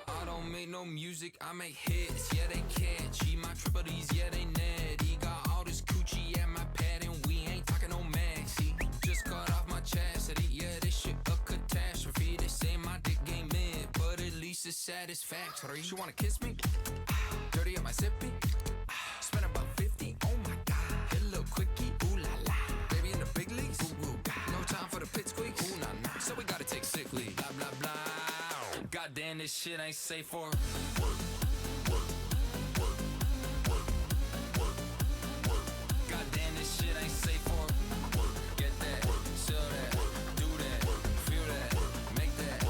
I don't make no music, I make hits, yeah they catchy. My triple D's, yeah they natty. Got all this coochie at my pad and we ain't talking no maxi. Just cut off my chastity, yeah this shit a catastrophe. They say my dick ain't mid, but at least it's satisfactory. She wanna kiss me? Dirty on my zippy? Spend about 50, oh my god. Hit a little quickie, ooh la la. Baby in the big leagues, ooh ooh god. No time for the pit squeaks, ooh nah nah. So we gotta take sick leave, blah blah blah. Goddamn, this shit ain't safe for work. Goddamn, this shit ain't safe for work. Get that, sell that, do that, feel that, make that.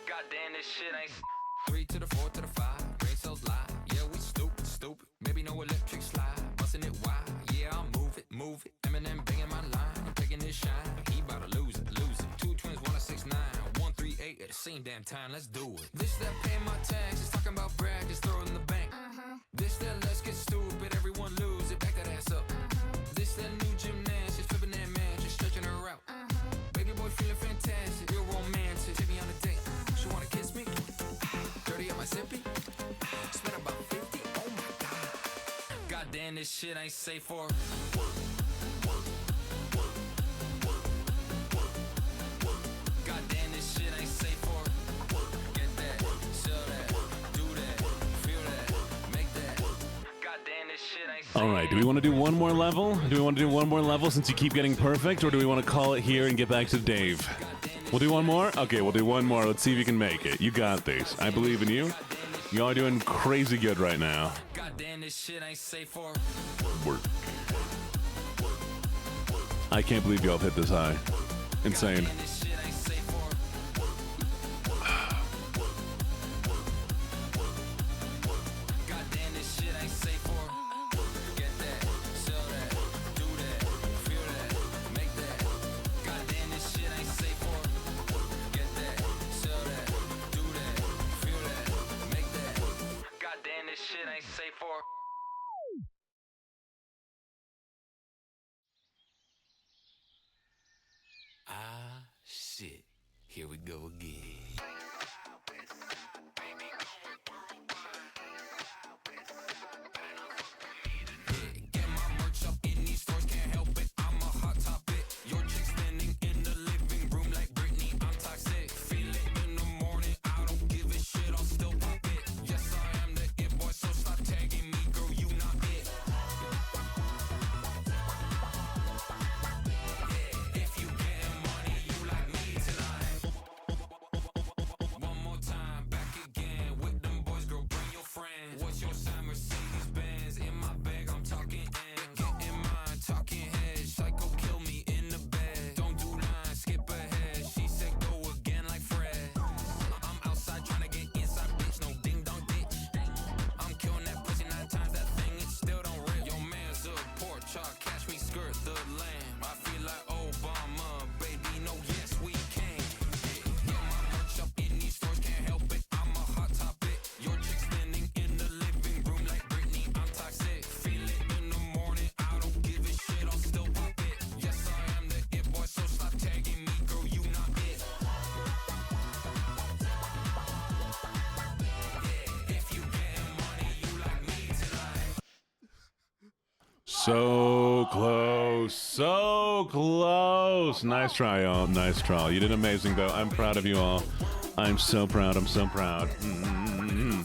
Goddamn, this shit ain't 3 to the 4 to the 5, brain cells live. Yeah, we stupid, stupid. Maybe no electric slide, busting it wide. Yeah, I'll move it, move it. Eminem banging my line, I'm taking this shine. He bout to lose it, lose it. 2 twins, 1 6 9, 1 3 8 at the same damn time. Let's do it. This that pay my taxes, talking about brag, just throw it in the bank. This that let's get stupid, everyone lose it, back that ass up. This that new gymnastics, flipping that mattress, stretching her out. Baby boy feeling fantastic, real romantic. Take me on a date, she wanna kiss me? Dirty on my zippy? Spent about 50, oh my god. Goddamn, this shit ain't safe for work. Goddamn, this shit ain't safe for work. Get that, sell that, do that, feel that, make that. Goddamn, this shit ain't safe. All right, do we want to do one more level? Do we want to do one more level since you keep getting perfect, or do we want to call it here and get back to Dave? We'll do one more? Okay, we'll do one more. Let's see if you can make it. You got this. I believe in you. Y'all are doing crazy good right now. Goddamn, this shit ain't safe for Work. I can't believe y'all hit this high. Insane. this shit ain't safe for Goddamn, this shit ain't safe for get that, sell that, do that, feel that, make that. Goddamn, this shit ain't safe for get that, sell that, do that, feel that, make that. Goddamn, this shit ain't safe for. Ah, shit. Here we go again. Get my merch up in these stores, can't help it. I'm a hot topic. Your chick standing in the living room like Britney. I'm toxic. Feel it in the morning. I don't give a shit. I'll still pop it. Yes, I am the it boy, so stop tagging me, girl. You not it. If you getting money, you like me tonight. One more time, back again with them boys So close. So close. Nice try, y'all. Nice try. You did amazing, though. I'm proud of you all. I'm so proud. I'm so proud. Mm-hmm.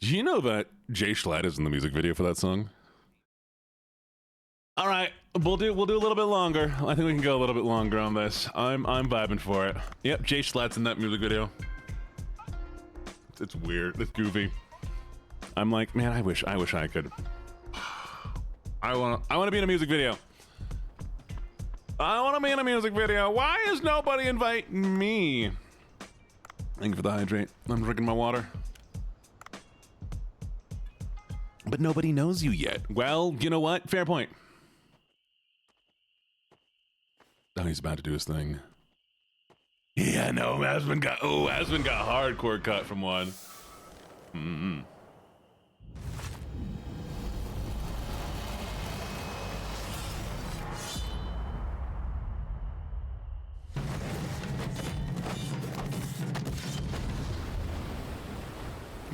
Do you know that Jay Schlatt is in the music video for that song? All right, we'll do a little bit longer. I think we can go a little bit longer on this. I'm vibing for it. Yep, Jay Schlatt's in that music video. It's weird. It's goofy. I'm like, man, I wish I could. I want to be in a music video. I want to be in a music video. Why is nobody inviting me? Thank you for the hydrate. I'm drinking my water. But nobody knows you yet. Well, you know what? Fair point. Oh, he's about to do his thing. Yeah, no, Aspen got hardcore cut from one. Mm-hmm.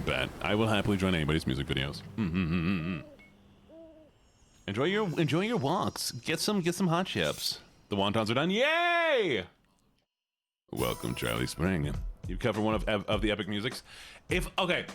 Bet. I will happily join anybody's music videos. Mm-hmm. Enjoy your walks. Get some hot chips. The wontons are done. Yay! Welcome, Charlie Spring. You cover one of the epic musics. Okay,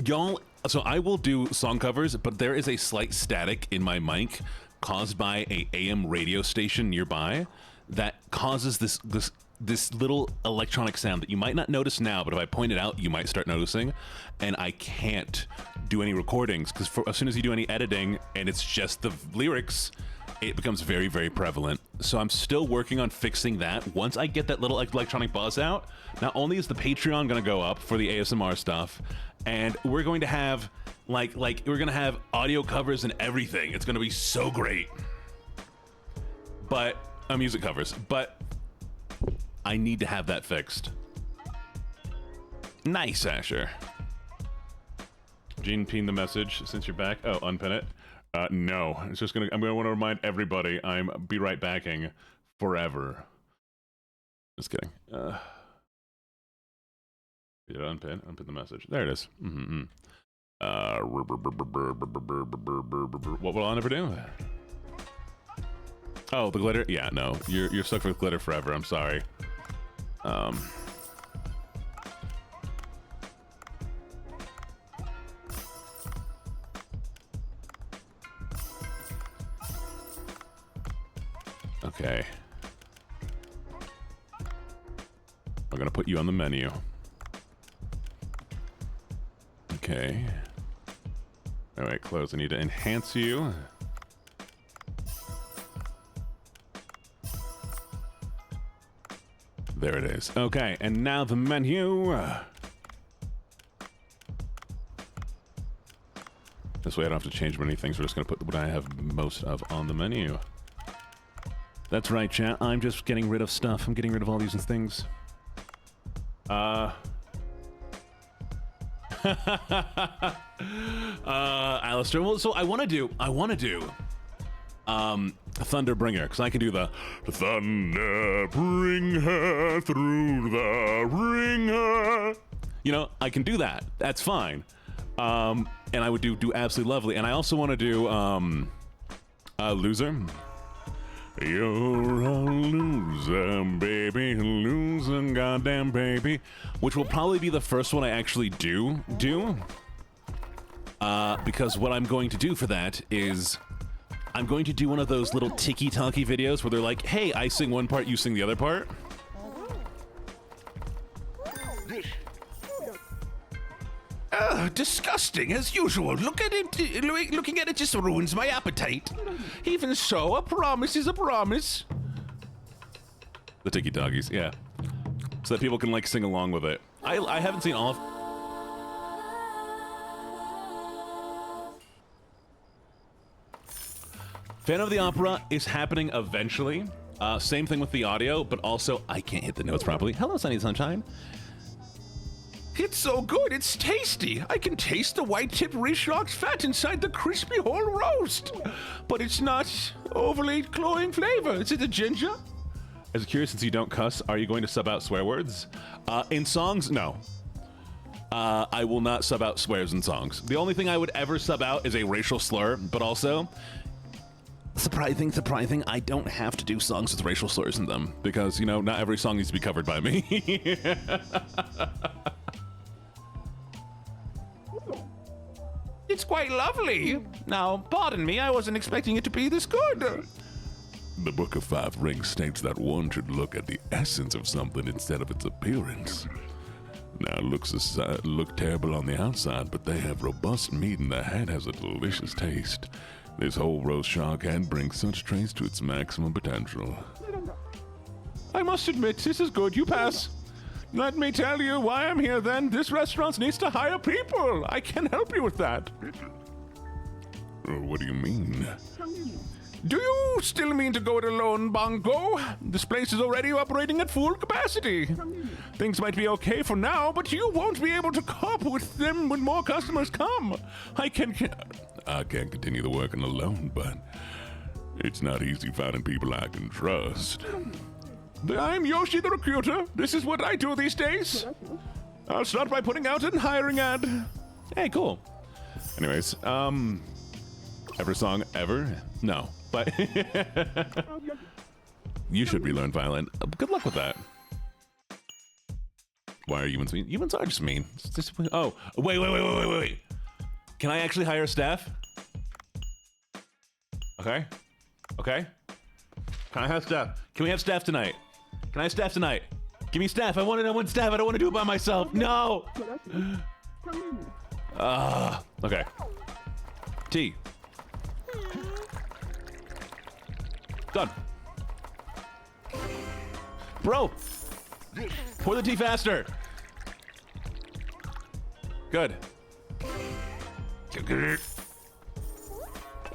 y'all. So I will do song covers, but there is a slight static in my mic caused by a AM radio station nearby that causes this little electronic sound that you might not notice now, but if I point it out, you might start noticing. And I can't do any recordings because as soon as you do any editing and it's just the lyrics, it becomes very, very prevalent. So I'm still working on fixing that. Once I get that little electronic buzz out, not only is the Patreon gonna go up for the ASMR stuff, and we're going to have like we're gonna have audio covers and everything. It's gonna be so great. But music covers. But I need to have that fixed. Nice, Asher. Gene, pin the message since you're back. Oh, unpin it. No, it's just I'm gonna want to remind everybody I'm be right backing forever. Just kidding. Did I unpin the message? There it is. Mm-hmm. What will I never do? Oh, the glitter. Yeah, no, you're stuck with glitter forever. I'm sorry. Okay. I'm gonna put you on the menu. Okay. All right, close. I need to enhance you. There it is. Okay, and now the menu. This way I don't have to change many things. We're just gonna put what I have most of on the menu. That's right, chat. I'm just getting rid of stuff. I'm getting rid of all these things. Alistair. Well, so I want to do Thunderbringer, because I can do the Thunder bring her through the ringer. You know, I can do that. That's fine. And I would do absolutely lovely. And I also want to do Loser. You're a loser, baby, loser, goddamn baby. Which will probably be the first one I actually do. Because what I'm going to do for that is I'm going to do one of those little tiki-talkie videos where they're like, hey, I sing one part, you sing the other part. Disgusting as usual. Look at it. Looking at it just ruins my appetite. Even so, a promise is a promise. The tiki doggies, yeah. So that people can like sing along with it. I haven't seen all of. Phantom of the Opera is happening eventually. Same thing with the audio, but also I can't hit the notes properly. Hello, Sunny Sunshine. It's so good, it's tasty. I can taste the white-tipped rishlock's fat inside the crispy whole roast. But it's not overly cloying flavor. Is it the ginger? As curious, since you don't cuss, are you going to sub out swear words? In songs, no. I will not sub out swears in songs. The only thing I would ever sub out is a racial slur, but also, surprising, I don't have to do songs with racial slurs in them because, you know, not every song needs to be covered by me. It's quite lovely. Now, pardon me, I wasn't expecting it to be this good. The Book of Five Rings states that one should look at the essence of something instead of its appearance. Now, it look terrible on the outside, but they have robust meat and the head has a delicious taste. This whole roast shark head brings such taste to its maximum potential. I must admit, this is good. You pass. Let me tell you why I'm here then. This restaurant needs to hire people. I can help you with that. What do you mean? Do you still mean to go it alone, Bongo? This place is already operating at full capacity. Things might be okay for now, but you won't be able to cope with them when more customers come. I can't continue the working alone, but it's not easy finding people I can trust. I'm Yoshi the recruiter. This is what I do these days. I'll start by putting out a hiring ad. Hey, cool. Anyways, ever song ever? No, but you should relearn violin. Good luck with that. Why are humans mean? Humans are just mean. Oh, wait. Can I actually hire staff? Okay. Can I have staff? Can we have staff tonight? Can I have staff tonight? Give me staff. I want staff. I don't want to do it by myself. No. Okay. Tea. Done. Bro. Pour the tea faster. Good.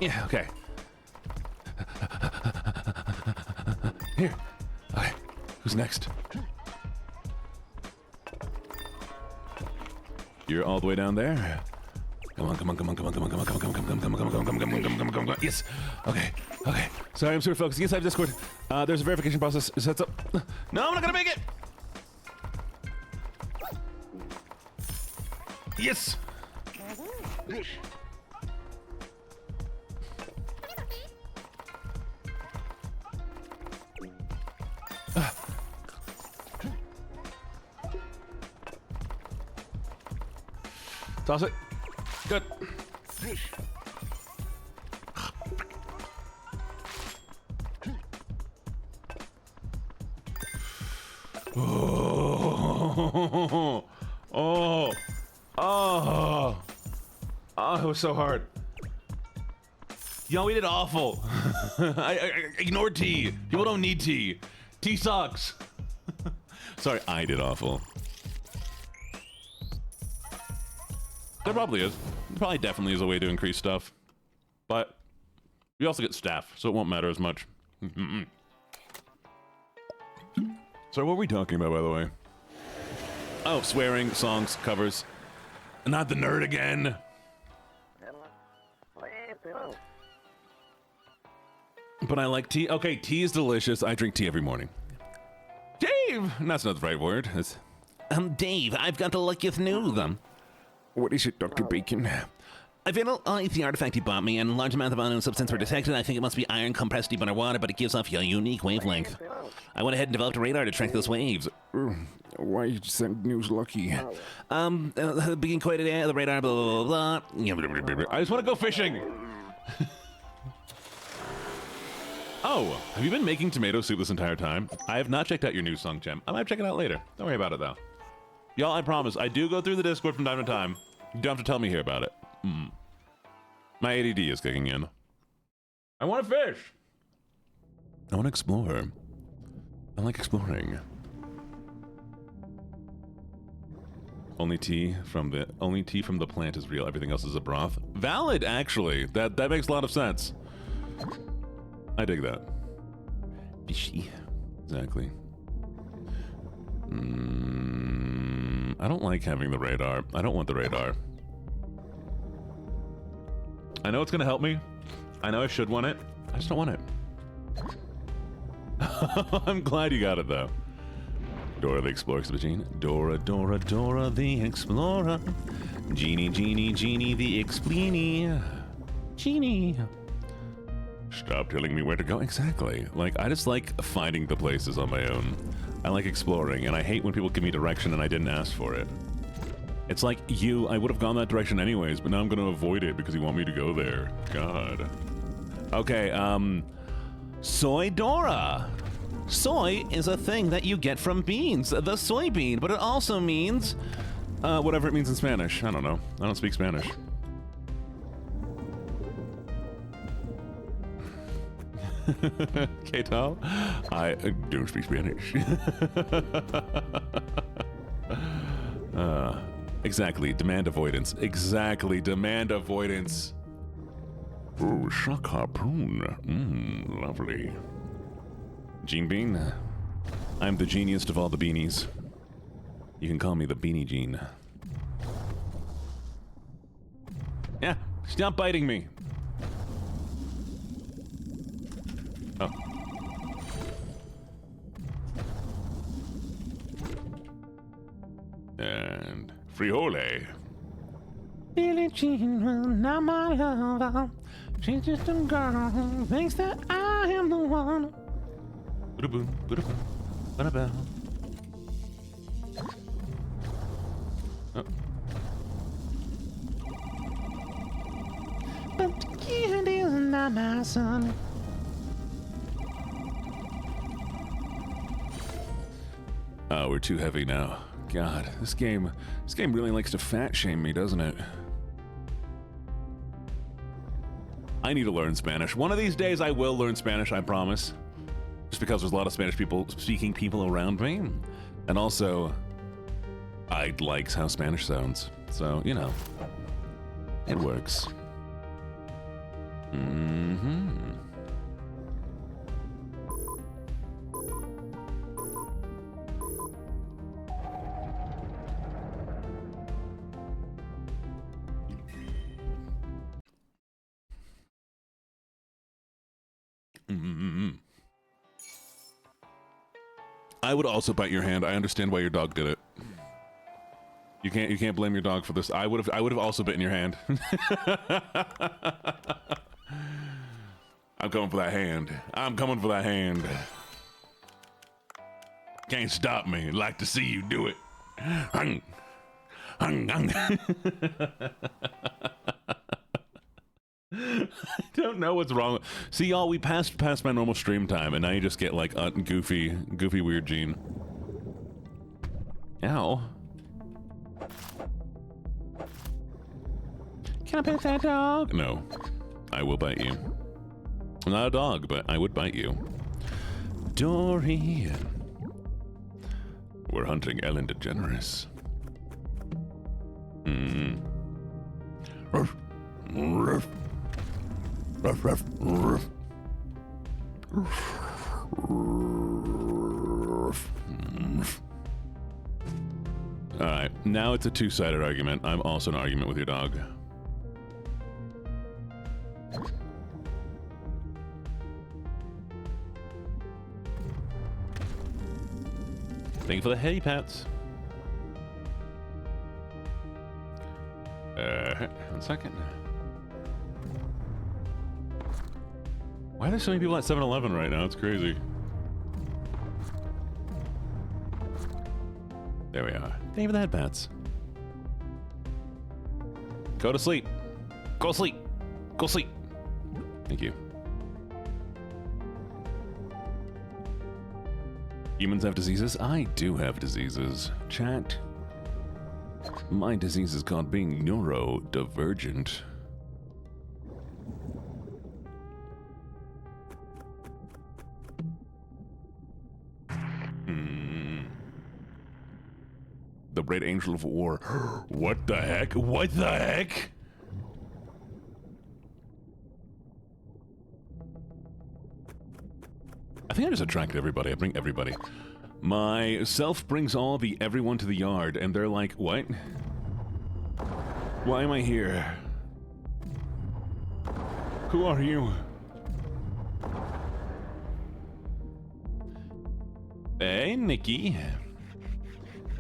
Yeah, okay. Here. Okay. Who's next? You're all the way down there. Come on. Yes. Okay. Sorry, I'm super focused. Yes, I have Discord. There's a verification process. Sets up. No, I'm not gonna make it. Yes. Toss it. Good. Oh, it was so hard. Yo, we did awful. I ignored tea. People don't need tea. Tea sucks. Sorry, I did awful. There probably is. There probably definitely is a way to increase stuff. But we also get staff, so it won't matter as much. So what were we talking about, by the way? Oh, swearing, songs, covers. Not the nerd again. But I like tea. Okay, tea is delicious. I drink tea every morning. Dave! That's not the right word. It's... Dave, I've got the luckiest news. What is it, Dr. Bacon? I've analyzed the artifact you bought me, and a large amount of unknown substance were detected. I think it must be iron compressed deep underwater, but it gives off a unique wavelength. I went ahead and developed a radar to track those waves. Why did you send news Lucky? Being quite the radar, blah, blah, blah. I just want to go fishing. Oh, have you been making tomato soup this entire time? I have not checked out your new song, Gem. I might check it out later. Don't worry about it, though. Y'all, I promise, I do go through the Discord from time to time. You don't have to tell me here about it. My ADD is kicking in. I want to fish. I want to explore. I like exploring. Only tea from the plant is real. Everything else is a broth. Valid, actually. That makes a lot of sense. I dig that. Fishy. Exactly. I don't like having the radar. I don't want the radar. I know it's gonna help me. I know I should want it. I just don't want it. I'm glad you got it though. Dora the Explorer, Gene. Dora, Dora, Dora the Explorer. Genie, Genie, Genie the Expleenie. Genie. Stop telling me where to go. Exactly. Like, I just like finding the places on my own. I like exploring, and I hate when people give me direction and I didn't ask for it. It's like I would have gone that direction anyways, but now I'm going to avoid it because you want me to go there. God. Okay, Soy Dora. Soy is a thing that you get from beans, the soybean, but it also means, whatever it means in Spanish. I don't know. I don't speak Spanish. ¿Qué tal? I don't speak Spanish. Exactly, demand avoidance. Exactly, demand avoidance. Oh, shock harpoon. Lovely. Gene Bean, I'm the geniest of all the beanies. You can call me the Beanie Gene. Yeah, stop biting me. Oh. And Friole. Billie Jean will not my lover. She's just a girl who thinks that I am the one. Ba-da-boom, ba-da-boom, ba-da-boom. Oh. But the kid is not my son. Oh, we're too heavy now. God, this game really likes to fat shame me, doesn't it? I need to learn Spanish. One of these days I will learn Spanish, I promise. Just because there's a lot of Spanish-speaking people around me. And also, I like how Spanish sounds. So, you know, it works. Mm-hmm. I would also bite your hand. I understand why your dog did it. You can't blame your dog for this. I would have also bitten your hand. I'm coming for that hand. I'm coming for that hand. Can't stop me. Like to see you do it. Hung. Hung, hung. I don't know what's wrong. See, y'all, we passed my normal stream time, and now you just get like goofy weird Gene. Ow. Can I pet that dog? No. I will bite you. I'm not a dog, but I would bite you. Dory. We're hunting Ellen DeGeneres. Ruff. Ruff. Ruff, ruff, ruff. Alright, now it's a two-sided argument. I'm also in an argument with your dog. Thank you for the hey pats. 1 second. Why are there so many people at 7-Eleven right now? It's crazy. There we are. Thank you for the head pats. Go to sleep. Go sleep. Go sleep. Thank you. Humans have diseases? I do have diseases. Chat. My disease is called being neurodivergent. The Red Angel of War. What the heck? What the heck? I think I just attract everybody. I bring everybody. My self brings all the everyone to the yard, and they're like, what? Why am I here? Who are you? Hey, Nikki.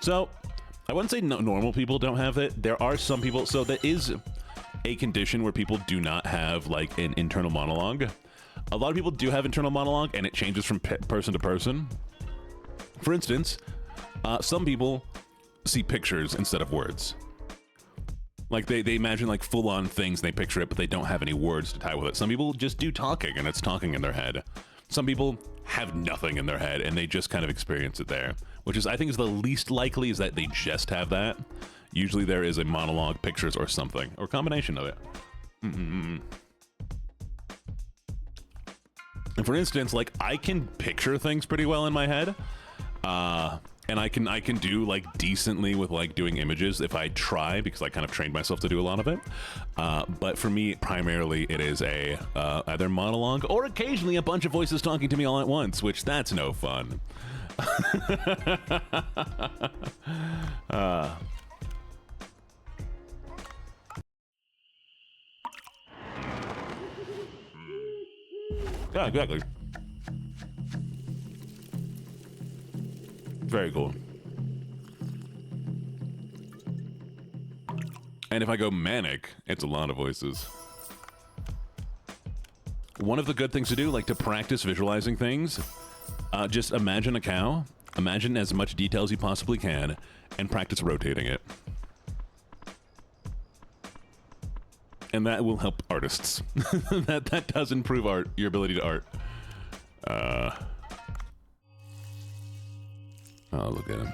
So, I wouldn't say normal people don't have it. There are some people. So there is a condition where people do not have like an internal monologue. A lot of people do have internal monologue, and it changes from person to person. For instance, some people see pictures instead of words. Like they imagine like full-on things, and they picture it, but they don't have any words to tie with it. Some people just do talking, and it's talking in their head. Some people have nothing in their head, and they just kind of experience it there, which is, I think, is the least likely, is that they just have that. Usually there is a monologue, pictures, or something, or a combination of it. And for instance, like, I can picture things pretty well in my head, and I can do like decently with like doing images if I try, because I kind of trained myself to do a lot of it. But for me, primarily, it is a either monologue or occasionally a bunch of voices talking to me all at once, which that's no fun. Yeah, exactly. Very cool. And if I go manic, it's a lot of voices. One of the good things to do, like to practice visualizing things, just imagine a cow, imagine as much detail as you possibly can, and practice rotating it. And that will help artists. that does improve your ability to art. Oh, look at him.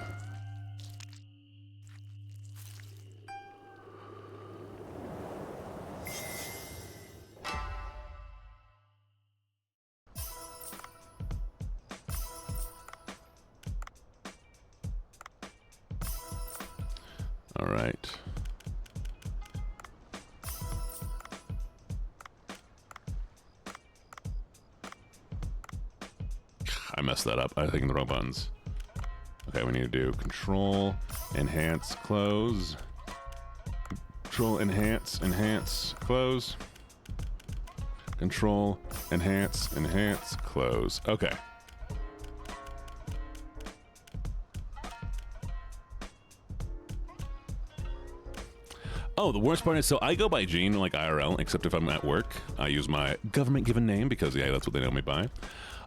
All right. I messed that up. I was thinking the wrong buttons. Okay, we need to do control, enhance, close. Control, enhance, enhance, close. Control, enhance, enhance, close. Okay. Oh, the worst part is, so I go by Gene, like IRL, except if I'm at work. I use my government-given name because, yeah, that's what they know me by.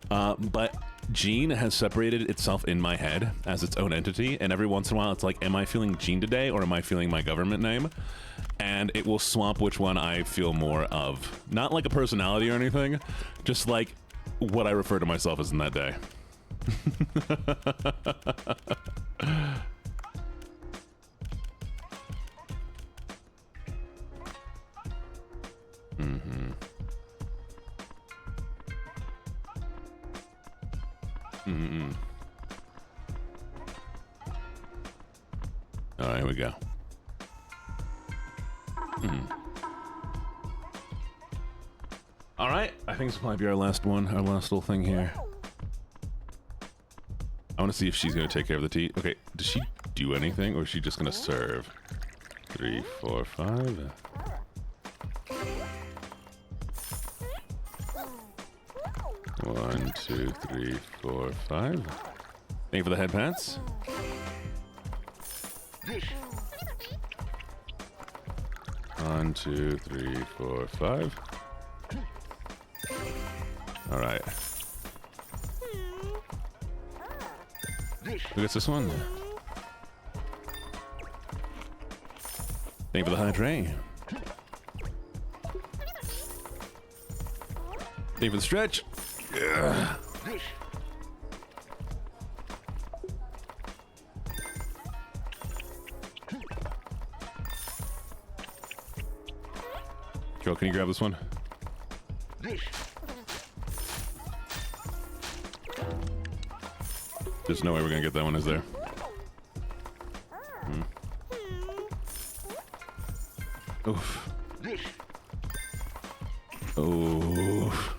But Gene has separated itself in my head as its own entity, and every once in a while it's like, am I feeling Gene today, or am I feeling my government name? And it will swap which one I feel more of. Not like a personality or anything, just like what I refer to myself as in that day. All right, here we go. All right, I think this might be our last one, our last little thing here. I want to see if she's going to take care of the tea. Okay, does she do anything, or is she just going to serve? 3, 4, 5. 1, 2, 3, 4, 5. Thank you for the head pats. One, 2, 3, 4, 5. All right. Who gets this one? Thank you for the hydrate. Thank you for the stretch. Yeah. Joe, can you grab this one? There's no way we're gonna get that one, is there? Oof. Oof.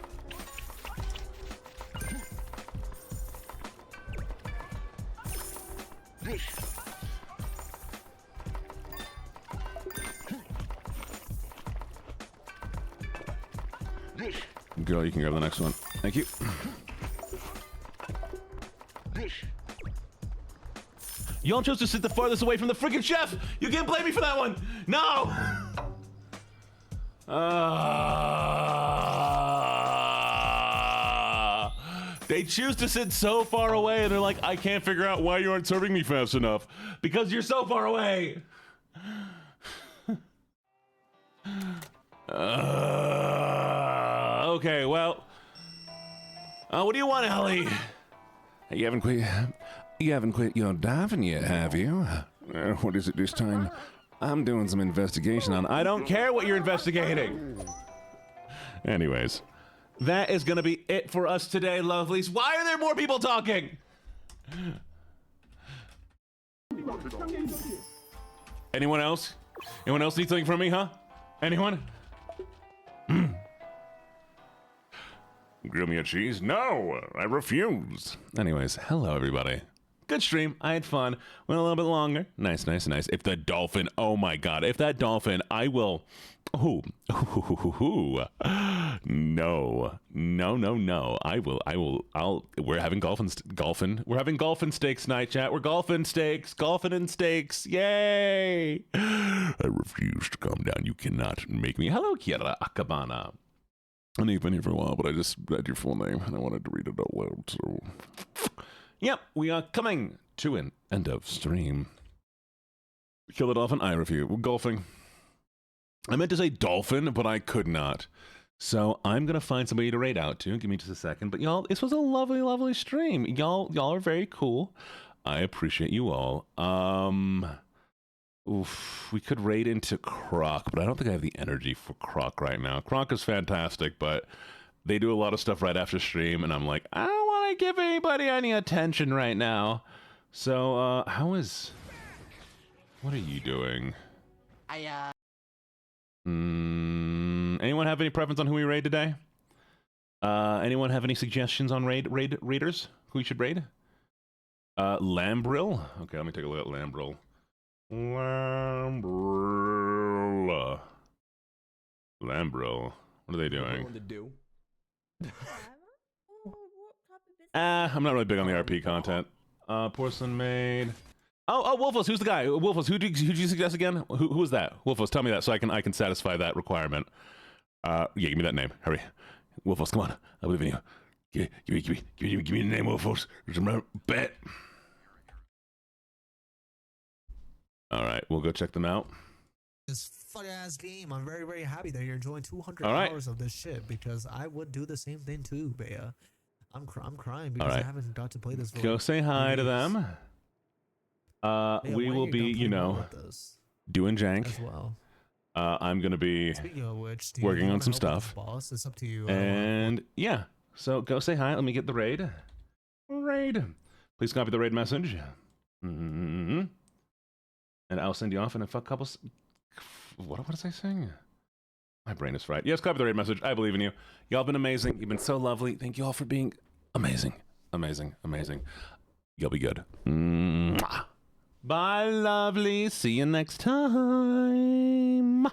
Girl, you can grab the next one. Thank you. Y'all chose to sit the farthest away from the freaking chef. You can't blame me for that one. No. They choose to sit so far away, and they're like, I can't figure out why you aren't serving me fast enough. Because you're so far away. Okay, well. What do you want, Ellie? You haven't quit your diving yet, have you? What is it this time? I'm doing some investigation on. I don't care what you're investigating. Anyways, that is going to be it for us today, lovelies. Why are there more people talking? Anyone else? Anyone else need something from me, huh? Anyone? Grill me a cheese? No, I refuse. Anyways, hello, everybody. Good stream. I had fun. Went a little bit longer. Nice. If the dolphin, oh my god, if that dolphin, I will. No. We're having We're having golfing steaks night, chat. We're golfing and steaks. Yay! I refuse to calm down. You cannot make me. Hello, Kiera Akabana. I know you've been here for a while, but I just read your full name and I wanted to read it out loud, so. Yep, we are coming to an end of stream. Kill the dolphin, I refuse. We're golfing. I meant to say dolphin, but I could not. So I'm going to find somebody to raid out to. Give me just a second. But y'all, this was a lovely, lovely stream. Y'all are very cool. I appreciate you all. We could raid into Croc, but I don't think I have the energy for Croc right now. Croc is fantastic, but they do a lot of stuff right after stream, and I'm like, I don't want to give anybody any attention right now. So, what are you doing? Anyone have any preference on who we raid today? Anyone have any suggestions on raiders? Who we should raid? Lambril? Okay, let me take a look at Lambril. Lambril. What are they doing? I'm not really big on the RP content. Porcelain Maid. Oh, Wolfos, who's the guy? Wolfos, who'd you suggest again? Who was that? Wolfos, tell me that so I can satisfy that requirement. Yeah, give me that name. Hurry. Wolfos, come on. I believe in you. Give me the name, Wolfos. Bet. All right, we'll go check them out. This fun ass game. I'm very, very happy that you're enjoying 200 All right. hours of this shit because I would do the same thing too, Bea. I'm crying because I haven't got to play this. Go say hi to them. We will be, doing jank as well. I'm gonna be Speaking of which, working on some stuff. Boss, it's up to you. And yeah, so go say hi. Let me get the raid. Please copy the raid message. And I'll send you off in a couple. What was I saying? My brain is fried. Yes, copy the raid message. I believe in you. Y'all been amazing. You've been so lovely. Thank you all for being amazing. You'll be good. Mwah. Bye, lovely. See you next time.